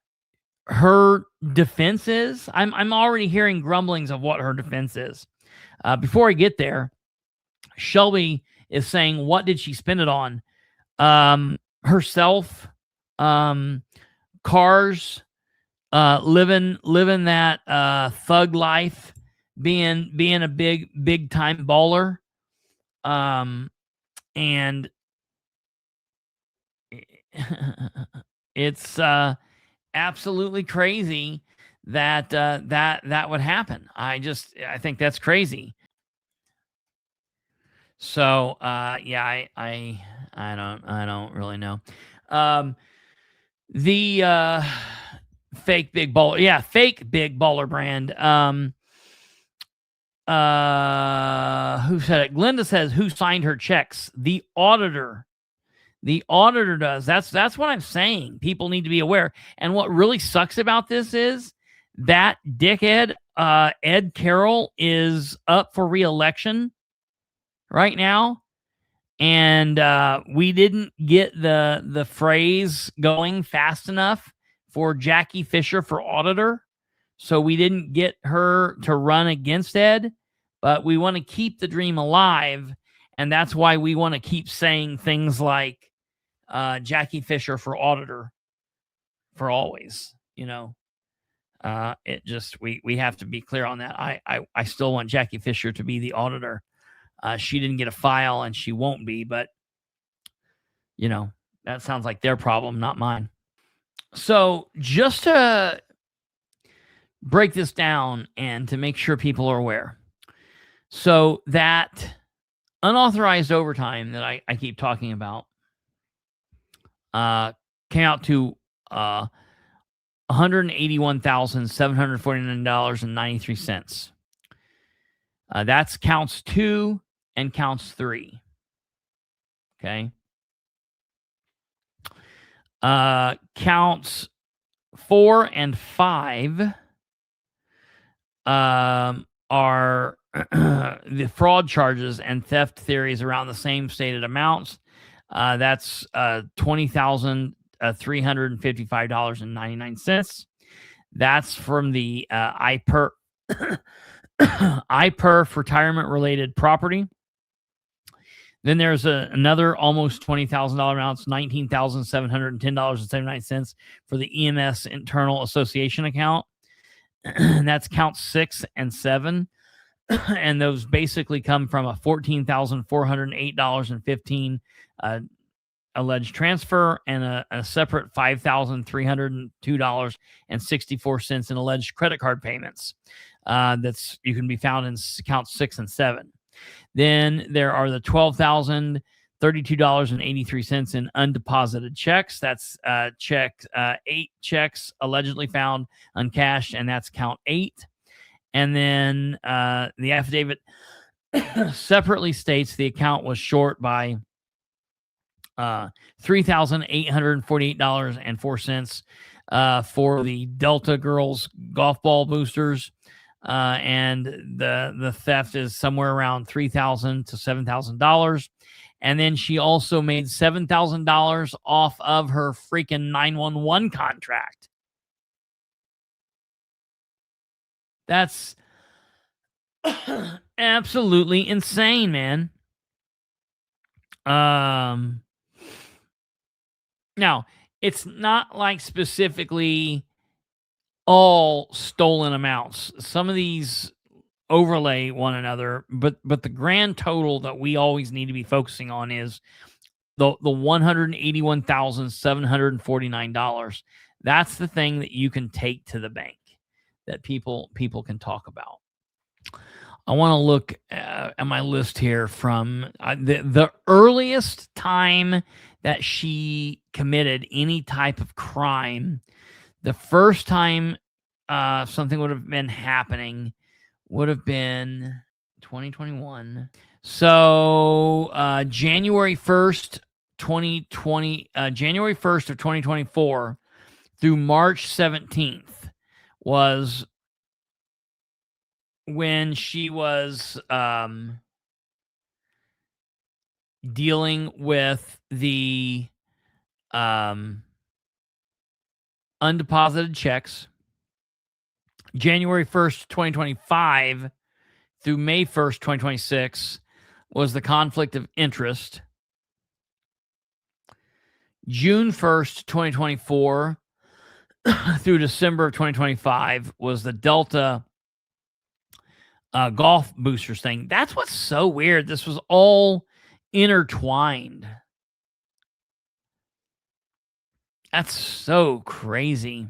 her defense is? I'm already hearing grumblings of what her defense is. Before I get there, Shelby is saying, what did she spend it on? Herself, cars, living that thug life, being a big time baller, and it's absolutely crazy that that would happen. I think that's crazy. So yeah, I don't really know. The fake big baller, fake big baller brand. Who said it? Glenda says, who signed her checks? The auditor. The auditor does. That's what I'm saying. People need to be aware. And what really sucks about this is that dickhead Ed Carroll is up for re-election right now, and we didn't get the phrase going fast enough for Jackie Fisher for auditor, so we didn't get her to run against Ed. But we want to keep the dream alive, and that's why we want to keep saying things like Jackie Fisher for auditor for always. It just we have to be clear on that. I still want Jackie Fisher to be the auditor. She didn't get a file, and she won't be, but that sounds like their problem, not mine. So just to break this down and to make sure people are aware. So that unauthorized overtime that I keep talking about came out to $181,749.93. That's counts 2 and counts 3. Okay. Counts 4 and 5 are the fraud charges and theft theories around the same stated amounts. That's $20,355.99. That's from the IPERF retirement related property. Then there's another almost $20,000 amounts, $19,710.79 for the EMS internal association account. That's count 6 and 7. And those basically come from a $14,408.15 alleged transfer and a separate $5,302.64 in alleged credit card payments. You can be found in count 6 and 7. Then there are the $12,032.83 in undeposited checks. That's 8 checks allegedly found uncashed, and that's count 8. And then the affidavit separately states the account was short by $3,848.04 for the Delta Girls golf ball boosters. And the theft is somewhere around $3,000 to $7,000. And then she also made $7,000 off of her freaking 911 contract. That's absolutely insane, man. Now, it's not like specifically, all stolen amounts. Some of these overlay one another, but the grand total that we always need to be focusing on is the $181,749. That's the thing that you can take to the bank that people can talk about. I want to look at my list here from the earliest time that she committed any type of crime. The first time something would have been happening would have been 2021. So January 1st, 2020, January 1st of 2024 through March 17th was when she was dealing with the undeposited checks. January 1st, 2025 through May 1st, 2026 was the conflict of interest. June 1st, 2024 through December of 2025 was the Delta golf boosters thing. That's what's so weird. This was all intertwined. That's so crazy.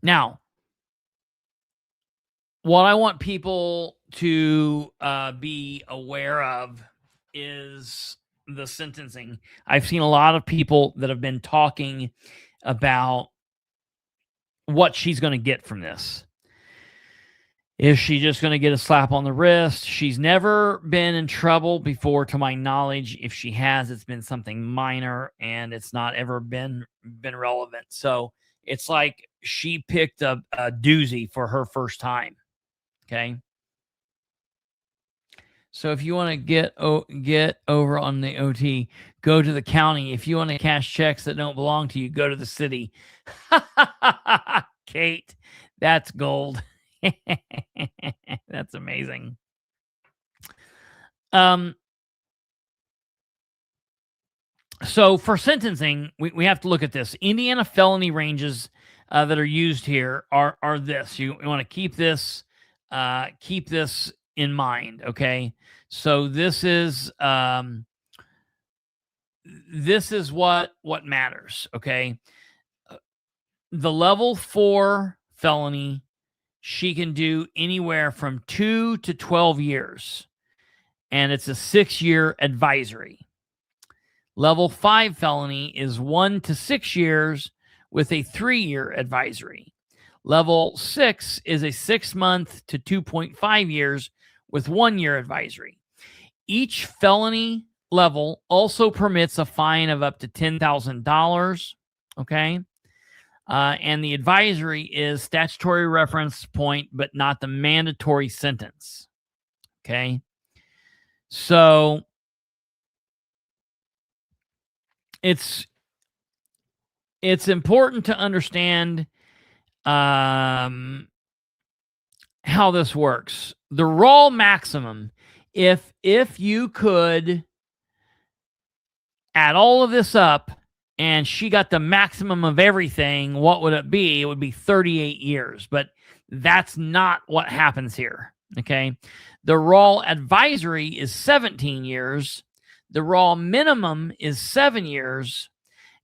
Now, what I want people to be aware of is the sentencing. I've seen a lot of people that have been talking about what she's going to get from this. Is she just going to get a slap on the wrist? She's never been in trouble before, to my knowledge. If she has, it's been something minor, and it's not ever been relevant. So it's like she picked a doozy for her first time. Okay. So if you want to get over on the OT, go to the county. If you want to cash checks that don't belong to you, go to the city. Kate, that's gold. That's amazing. So for sentencing, we have to look at this. Indiana felony ranges that are used here are this. You want to keep this in mind, okay? So this is what matters, okay? The level 4 felony, she can do anywhere from 2 to 12 years, and it's a 6-year advisory. Level 5 felony is 1 to 6 years with a 3-year advisory. Level 6 is a 6-month to 2.5 years with 1-year advisory. Each felony level also permits a fine of up to $10,000, okay? And the advisory is statutory reference point, but not the mandatory sentence, okay? So it's important to understand how this works. The raw maximum, if you could add all of this up and she got the maximum of everything, what would it be? It would be 38 years, but that's not what happens here, okay? The raw advisory is 17 years. The raw minimum is 7 years.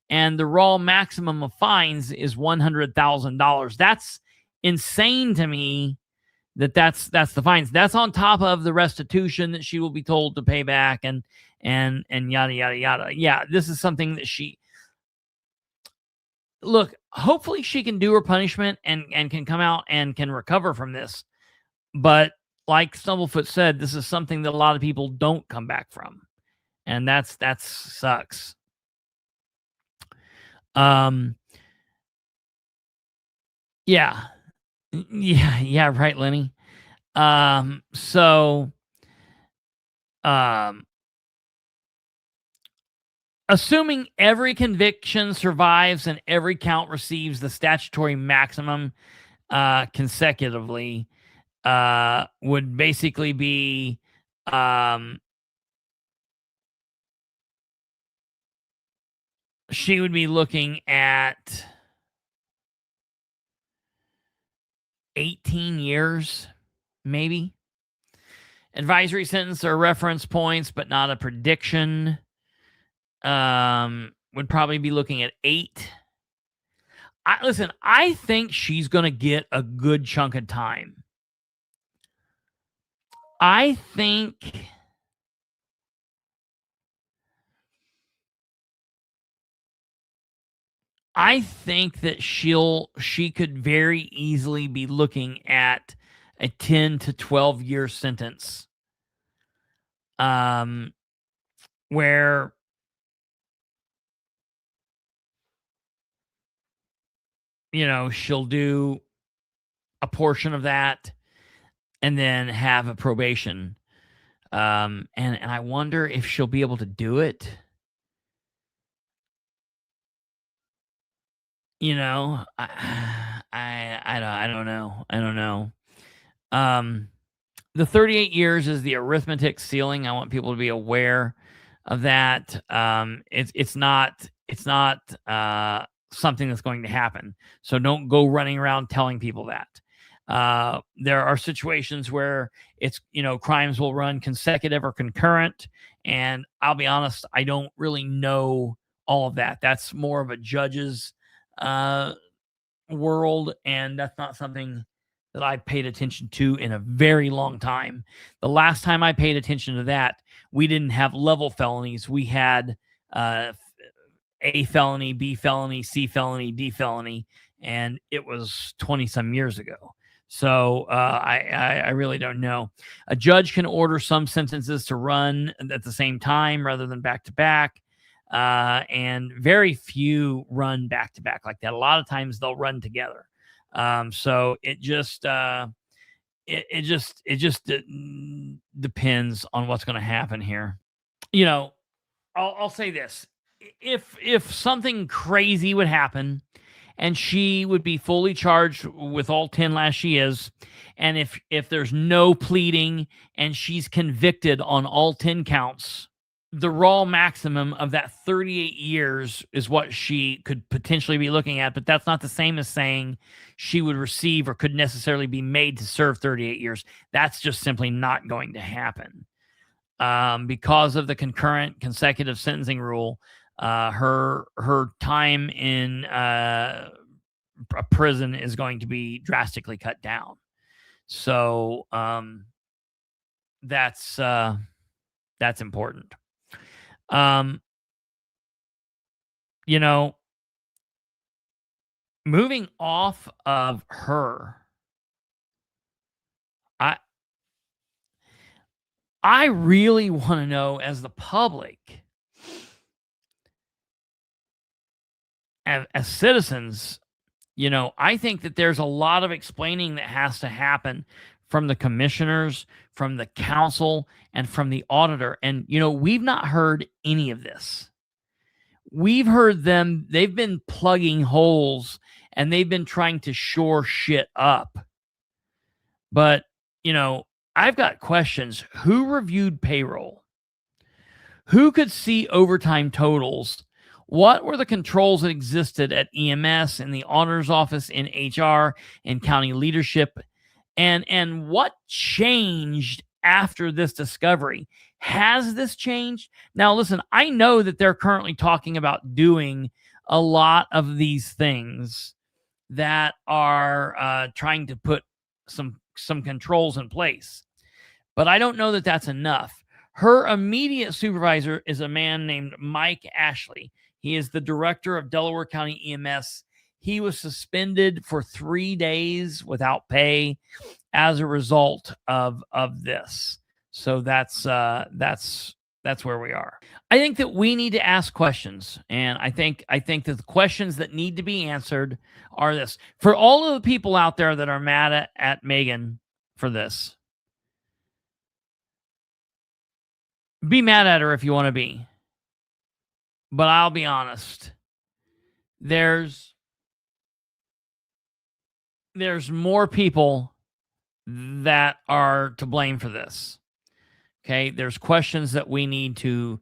And the raw maximum of fines is $100,000. That's insane to me. That's the fines. That's on top of the restitution that she will be told to pay back and yada yada yada. Yeah, this is something that look. Hopefully, she can do her punishment and can come out and can recover from this. But like Stumblefoot said, this is something that a lot of people don't come back from, and that sucks. Yeah, right, Lenny. Assuming every conviction survives and every count receives the statutory maximum consecutively, would basically be she would be looking at 18 years, maybe. Advisory sentence or reference points, but not a prediction. Would probably be looking at 8. Listen, I think she's going to get a good chunk of time. I think that she could very easily be looking at a 10 to 12 year sentence. Where she'll do a portion of that and then have a probation. And I wonder if she'll be able to do it. I don't know. The 38 years is the arithmetic ceiling. I want people to be aware of that. It's not something that's going to happen. So don't go running around telling people that. There are situations where it's, crimes will run consecutive or concurrent. And I'll be honest, I don't really know all of that. That's more of a judge's world. And that's not something that I paid attention to in a very long time. The last time I paid attention to that, we didn't have level felonies. We had A felony, B felony, C felony, D felony, and it was 20 some years ago. So I really don't know. A judge can order some sentences to run at the same time rather than back to back. And very few run back to back like that. A lot of times they'll run together. So it just depends on what's going to happen here. I'll say this. If something crazy would happen and she would be fully charged with all 10 as she is, and if there's no pleading and she's convicted on all 10 counts, the raw maximum of that 38 years is what she could potentially be looking at, but that's not the same as saying she would receive or could necessarily be made to serve 38 years. That's just simply not going to happen. Because of the concurrent consecutive sentencing rule, her time in a prison is going to be drastically cut down. So that's important. Moving off of her, I really want to know, as the public, as citizens, I think that there's a lot of explaining that has to happen from the commissioners, from the council, and from the auditor. And, we've not heard any of this. We've heard they've been plugging holes and they've been trying to shore shit up. But, I've got questions. Who reviewed payroll? Who could see overtime totals? What were the controls that existed at EMS, in the auditor's office, in HR, in county leadership? And what changed after this discovery? Has this changed? Now, listen, I know that they're currently talking about doing a lot of these things that are trying to put some controls in place. But I don't know that that's enough. Her immediate supervisor is a man named Mike Ashley. He is the director of Delaware County EMS. He was suspended for 3 days without pay as a result of this. So that's where we are. I think that we need to ask questions, and I think that the questions that need to be answered are this. For all of the people out there that are mad at Meagan for this, be mad at her if you want to be. But I'll be honest. There's more people that are to blame for this. Okay? There's questions that we need to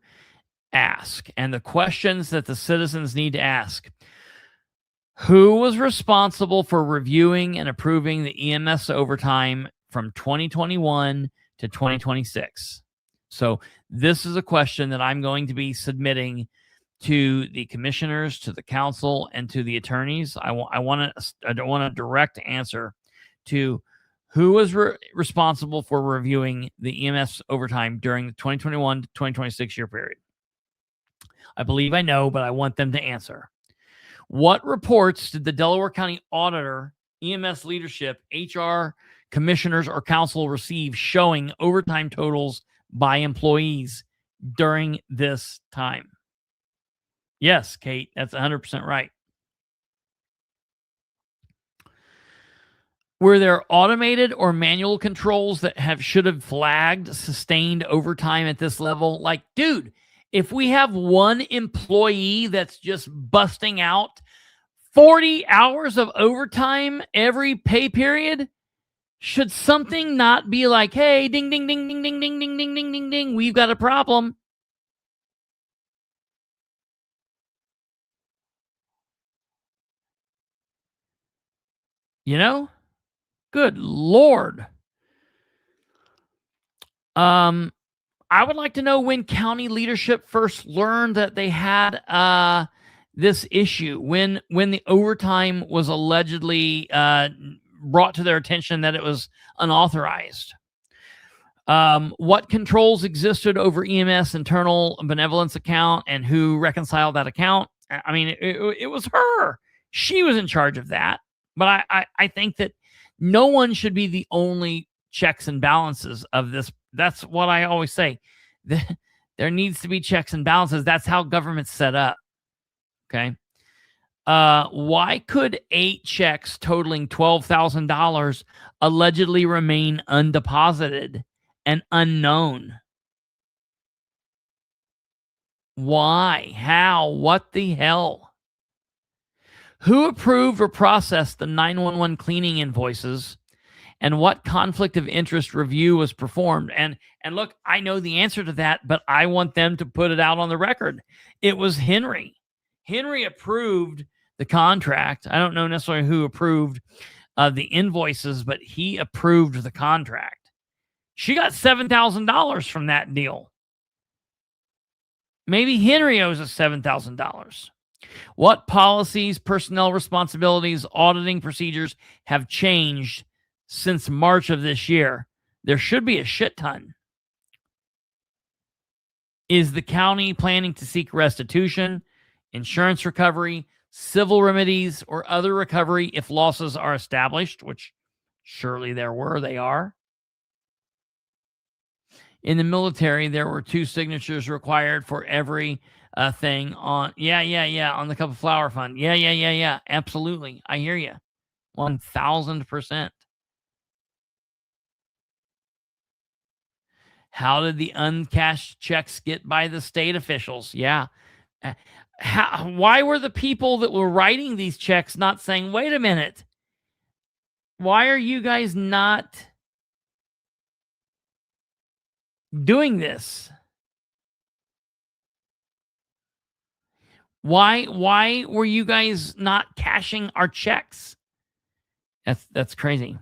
ask, and the questions that the citizens need to ask. Who was responsible for reviewing and approving the EMS overtime from 2021 to 2026? So this is a question that I'm going to be submitting to the commissioners, to the council, and to the attorneys. I want a direct answer to who was responsible for reviewing the EMS overtime during the 2021 to 2026 year period. I believe I know, but I want them to answer. What reports did the Delaware County Auditor, EMS leadership, HR, commissioners, or council receive showing overtime totals by employees during this time? Yes, Kate, that's 100% right. Were there automated or manual controls that should have flagged sustained overtime at this level? Like, dude, if we have one employee that's just busting out 40 hours of overtime every pay period, should something not be like, hey, ding, ding, ding, ding, ding, ding, ding, ding, ding, ding, ding, we've got a problem? You know? Good Lord. I would like to know when county leadership first learned that they had this issue, when the overtime was allegedly brought to their attention that it was unauthorized. What controls existed over EMS internal benevolence account, and who reconciled that account? I mean, it was her. She was in charge of that. But I think that no one should be the only checks and balances of this. That's what I always say. There needs to be checks and balances. That's how government's set up. Okay. Why could 8 checks totaling $12,000 allegedly remain undeposited and unknown? Why? How? What the hell? Who approved or processed the 911 cleaning invoices, and what conflict of interest review was performed? And look, I know the answer to that, but I want them to put it out on the record. It was Henry. Henry approved the contract. I don't know necessarily who approved the invoices, but he approved the contract. She got $7,000 from that deal. Maybe Henry owes us $7,000. What policies, personnel responsibilities, auditing procedures have changed since March of this year? There should be a shit ton. Is the county planning to seek restitution, insurance recovery, civil remedies, or other recovery if losses are established? Which surely they are. In the military, there were 2 signatures required for every thing on. On the Cup of Flour Fund. Yeah. Absolutely. I hear you. 1,000%. How did the uncashed checks get by the state officials? Yeah. Why were the people that were writing these checks not saying, wait a minute, why are you guys not doing this? Why were you guys not cashing our checks? That's crazy.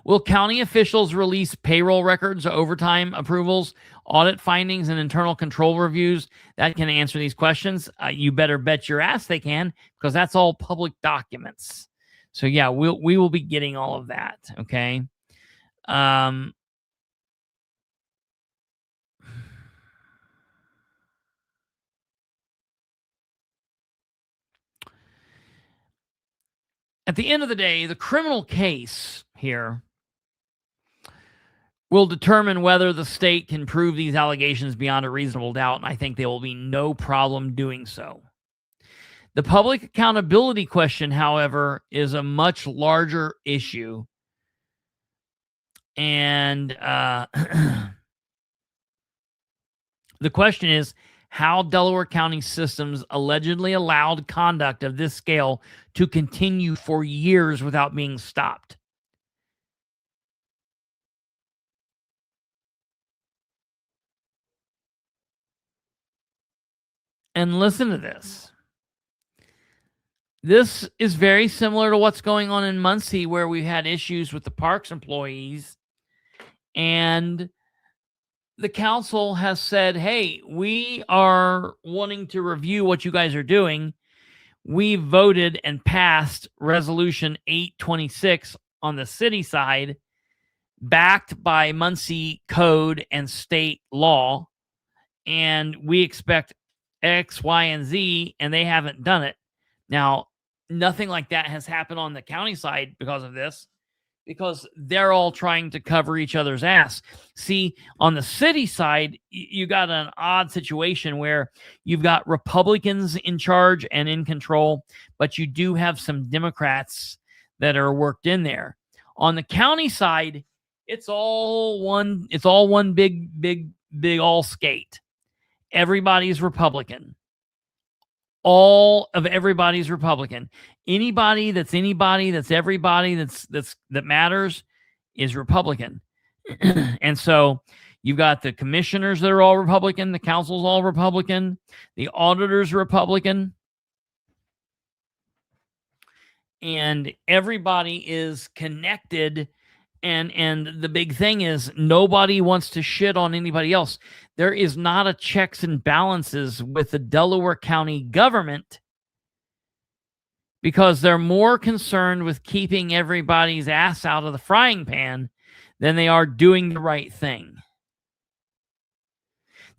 Will county officials release payroll records, overtime approvals, audit findings, and internal control reviews that can answer these questions? You better bet your ass they can, because that's all public documents. So yeah, we will be getting all of that. Okay. At the end of the day, the criminal case here will determine whether the state can prove these allegations beyond a reasonable doubt, and I think there will be no problem doing so. The public accountability question, however, is a much larger issue. And the question is, how Delaware County systems allegedly allowed conduct of this scale to continue for years without being stopped. And listen to this. This is very similar to what's going on in Muncie, where we've had issues with the parks employees. And the council has said, hey, we are wanting to review what you guys are doing. We voted and passed Resolution 826 on the city side, backed by Muncie code and state law. And we expect X, Y, and Z, and they haven't done it. Now, nothing like that has happened on the county side because of this, because they're all trying to cover each other's ass. See, on the city side, you got an odd situation where you've got Republicans in charge and in control, but you do have some Democrats that are worked in there. On the county side, it's all one big all skate. Everybody's Republican. All of everybody's Republican. Anybody that's everybody that matters is Republican. And so you've got the commissioners that are all Republican, the council's all Republican, the auditor's Republican, and everybody is connected. And the big thing is nobody wants to shit on anybody else. There is not a checks and balances with the Delaware County government, because they're more concerned with keeping everybody's ass out of the frying pan than they are doing the right thing.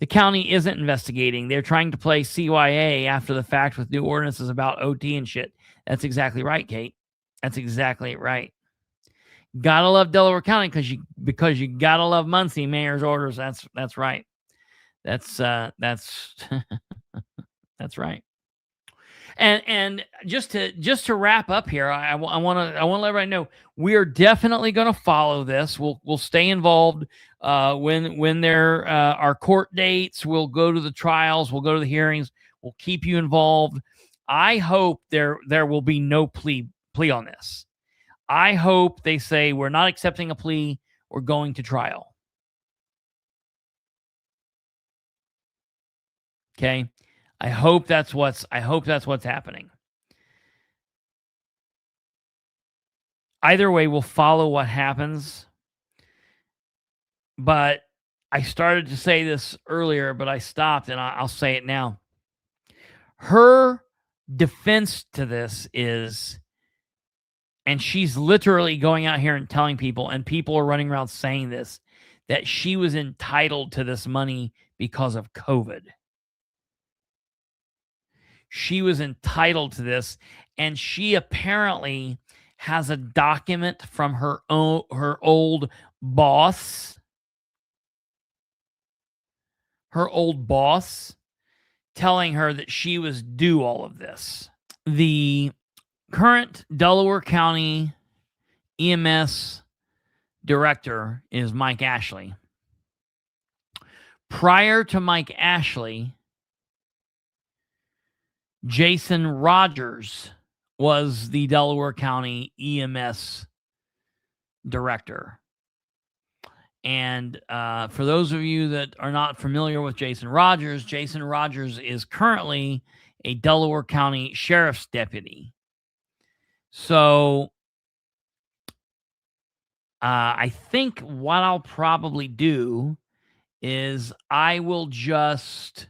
The county isn't investigating. They're trying to play CYA after the fact with new ordinances about OT and shit. That's exactly right, Kate. That's exactly right. Gotta love Delaware County because you gotta love Muncie mayor's orders. That's right. That's that's right. And just to wrap up here, I want to let everybody know we are definitely going to follow this. We'll stay involved when there are court dates. We'll go to the trials. We'll go to the hearings. We'll keep you involved. I hope there will be no plea on this. I hope they say we're not accepting a plea. We're going to trial. Okay. I hope that's what's happening. Either way, we'll follow what happens. But I started to say this earlier, but I stopped, and I'll say it now. Her defense to this is, and she's literally going out here and telling people, and people are running around saying this, that she was entitled to this money because of COVID. She was entitled to this, and she apparently has a document from her old boss, telling her that she was due all of this. The current Delaware County EMS director is Mike Ashley. Prior to Mike Ashley, Jason Rogers was the Delaware County EMS director. And for those of you that are not familiar with Jason Rogers is currently a Delaware County Sheriff's deputy. So I think what I'll probably do is I will just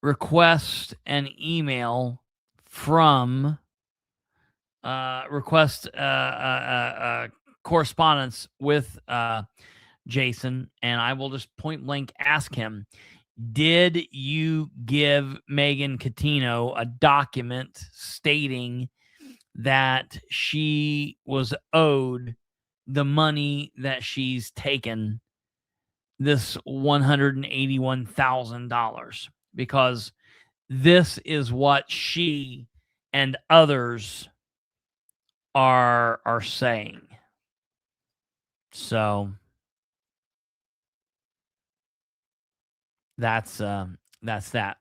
request an email from correspondence with Jason, and I will just point blank ask him, did you give Meagan Coutinho a document stating that she was owed the money that she's taken, this $181,000? Because this is what she and others are saying. So that's that.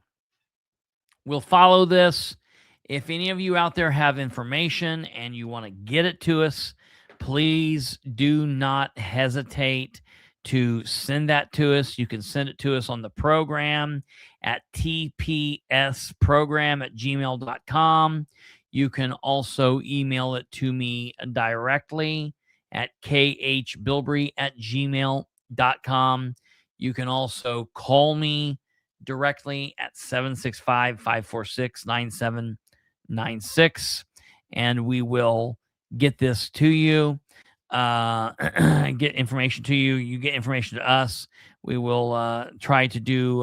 We'll follow this. If any of you out there have information and you want to get it to us, please do not hesitate to send that to us, you can send it to us on the program at tpsprogram@gmail.com. You can also email it to me directly at khbilbrey@gmail.com. You can also call me directly at 765-546-9796, and we will get this to you, get information to you. You get information to us. We will try to do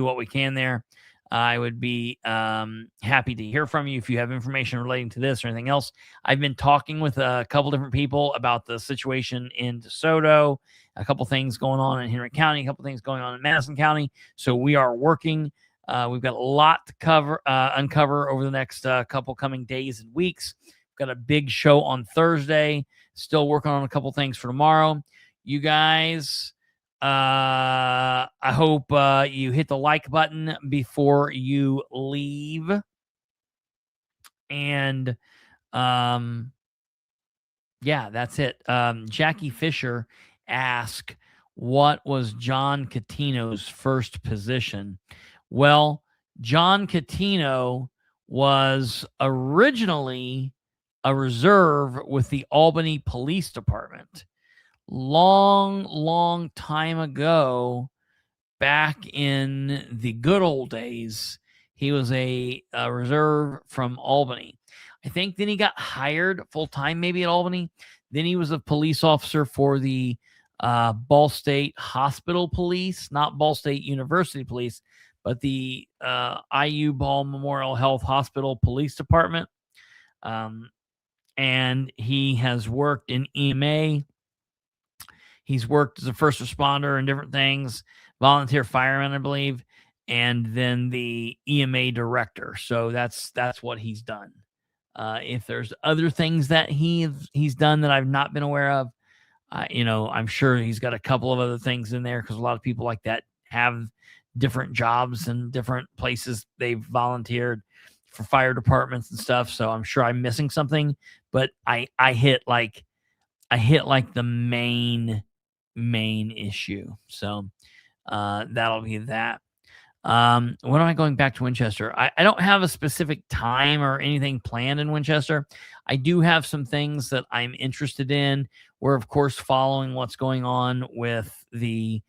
what we can there. I would be happy to hear from you if you have information relating to this or anything else. I've been talking with a couple different people about the situation in DeSoto, a couple things going on in Henry County, a couple things going on in Madison County. So we are working. We've got a lot to uncover over the next couple coming days and weeks. We've got a big show on Thursday. Still working on a couple things for tomorrow. You guys, I hope you hit the like button before you leave. And yeah, that's it. Jackie Fisher asked, what was John Coutinho's first position? Well, John Coutinho was originally a reserve with the Albany Police Department. Long time ago, back in the good old days, he was a reserve from Albany. I think then he got hired full-time maybe at Albany. Then he was a police officer for the Ball State Hospital Police, not Ball State University Police, but the IU Ball Memorial Health Hospital Police Department. And he has worked in EMA. He's worked as a first responder and different things, volunteer fireman, I believe, and then the EMA director. So that's what he's done. If there's other things that he's done that I've not been aware of, I'm sure he's got a couple of other things in there, because a lot of people like that have different jobs and different places they've volunteered for fire departments and stuff. So I'm sure I'm missing something, but I hit like the main issue. So that'll be that. When am I going back to Winchester? I don't have a specific time or anything planned in Winchester. I do have some things that I'm interested in. We're, of course, following what's going on with the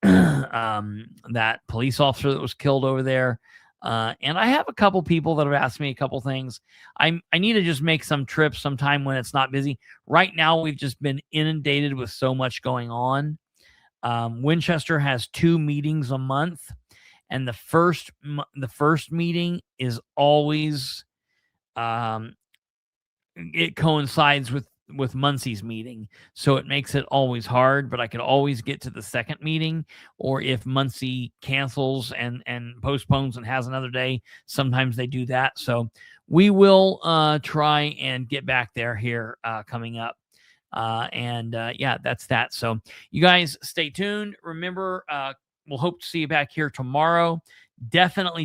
that police officer that was killed over there. And I have a couple people that have asked me a couple things. I need to just make some trips sometime when it's not busy. Right now, we've just been inundated with so much going on. Winchester has 2 meetings a month, and the first meeting is always it coincides with Muncie's meeting, so it makes it always hard. But I could always get to the second meeting, or if Muncie cancels and postpones and has another day, sometimes they do that. So we will try and get back there here coming up. Yeah, that's that. So you guys stay tuned. Remember, we'll hope to see you back here tomorrow. Definitely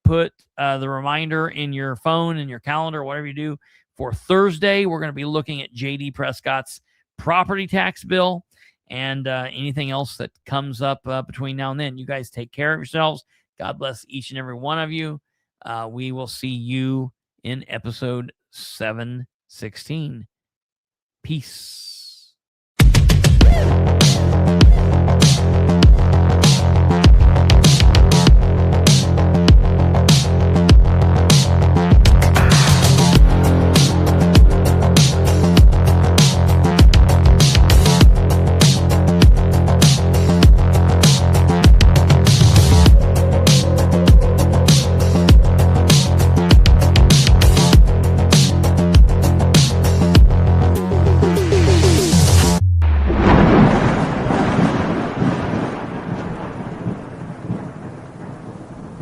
put the reminder in your phone, in your calendar, whatever you do. For Thursday, we're going to be looking at J.D. Prescott's property tax bill and anything else that comes up between now and then. You guys take care of yourselves. God bless each and every one of you. We will see you in episode 716. Peace.